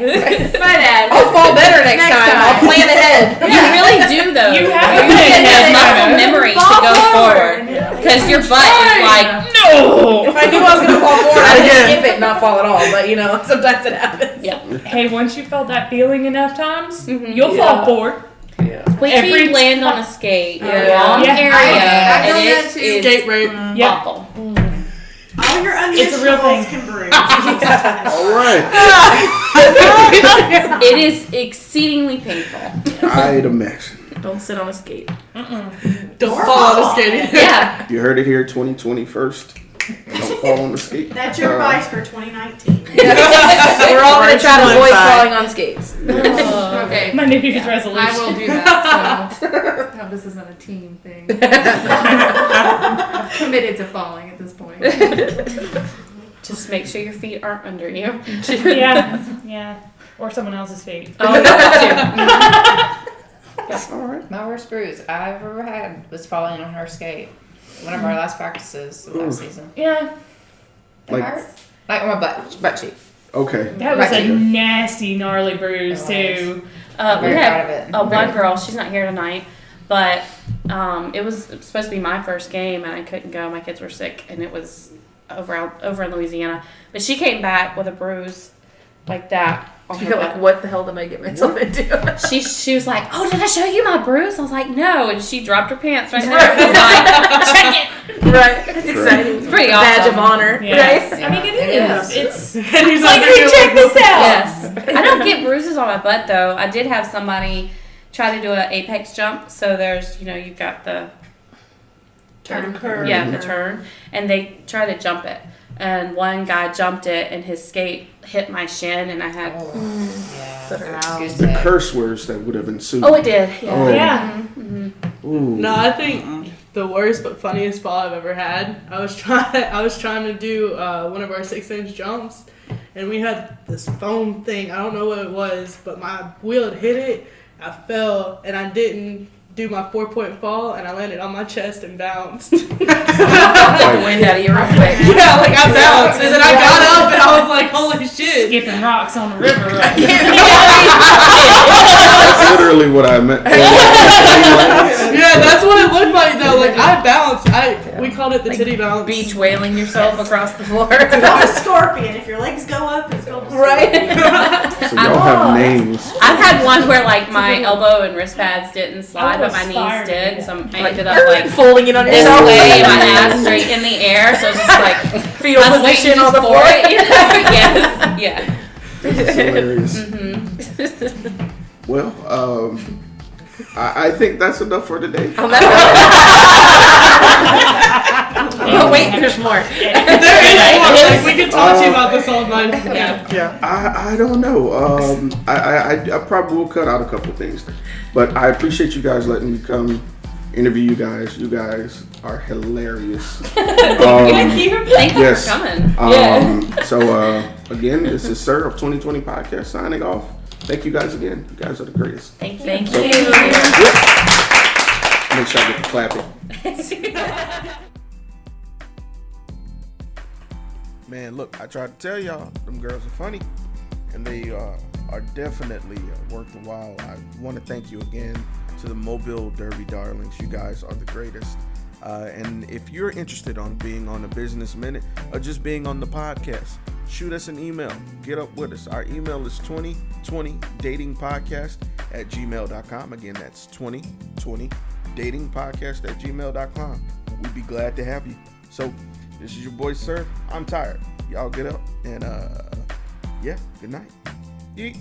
My bad. I'll fall better next time. I'll plan ahead. You really do, though. You have to You plan ahead. muscle memory to Fall go forward. forward. Because your butt is like, no. If I knew I was gonna fall forward, I'd just skip it and not fall at all. But you know, sometimes it happens. Yeah. Hey, once you felt that feeling enough times, Mhm. you'll fall forward. Wait till Every you land on a skate. Your Yeah. long Yeah. area, I've done and that it too. is Skate rape. Yep. awful. all your It's a real thing. unmentionables can bruise. All right. It is exceedingly painful. I'd imagine. Don't sit on a skate. Don't fall on the skate. Yeah. You heard it here, 2020 first. Don't fall on the skate. That's your advice for 2019. We're all gonna try to avoid Inside. falling on skates. Okay. My New Year's resolution. I will do that. So no, this isn't a team thing. I'm committed to falling at this point. Just make sure your feet aren't under you. Yeah. Or someone else's feet. Oh, that too. All right. My worst bruise I've ever had was falling on her skate. One of our last practices last season. Yeah. It Like- hurt. Like on my butt cheek. Okay. That was Right. a nasty, gnarly bruise, It too. We Very had proud of it. one girl. She's not here tonight, but it was supposed to be my first game, and I couldn't go. My kids were sick, and it was over in Louisiana. But she came back with a bruise like that. On her You're butt. like, what the hell did I get myself into? She was like, "Oh, did I show you my bruise?" I was like, "No," and she dropped her pants right there. I was like, "Check it." Right. It's exciting. It's pretty Badge awesome. of honor. Yes. Right? I mean, it is. It's And he's like, like, hey, check this out. Yes, I don't get bruises on my butt though. I did have somebody try to do an apex jump. So there's, you've got the Turn. yeah, the turn, and they try to jump it. And one guy jumped it, and his skate hit my shin, and I had. Yeah. Goose The egg. curse words that would have ensued. Oh, it did. Yeah. Oh. Yeah. Ooh. No, I think the worst but funniest fall I've ever had. I was trying to do one of our 6-inch jumps, and we had this foam thing. I don't know what it was, but my wheel had hit it. I fell, and I didn't do my 4-point fall, and I landed on my chest and bounced. Wind out of you real quick. Yeah, like I bounced, and then I got up, and I was like, "Holy shit!" Skipping rocks on the river. Right? That's literally what I meant. Yeah, that's what it looked like though. Like I bounced. We called it the titty bounce. Beach wailing yourself across the floor. It's called a scorpion. If your legs go up, it's called a scorpion. Right. So y'all have names. I've had one where like my elbow and wrist pads didn't slide, but my knees did. So I ended up like folding it on this yourself. way, my ass straight in the air. So it's just like Fetal I was waiting position on just the for floor. it. Yes, yeah. It's hilarious. Mm-hmm. Well, I think that's enough for today. On that note. Oh wait, there's more. There is more. Like, we could talk to you about this all night. Yeah. I don't know. I probably will cut out a couple things, but I appreciate you guys letting me come interview you guys. You guys are hilarious. Thank you Yes. for coming. So again, this is Sirr of 2020 Podcast signing off. Thank you guys again. You guys are the greatest. Thank you. Thank So- you. Make sure I get the clapping. Man, look, I tried to tell y'all, them girls are funny, and they are definitely worth the while. I want to thank you again to the Mobile Derby Darlings. You guys are the greatest. And if you're interested on being on the Business Minute or just being on the podcast, shoot us an email. Get up with us. Our email is 2020datingpodcast@gmail.com. Again, that's 2020datingpodcast@gmail.com. We'd be glad to have you. So, this is your boy, Sirr. I'm tired. Y'all get up and, yeah, good night. Yeet.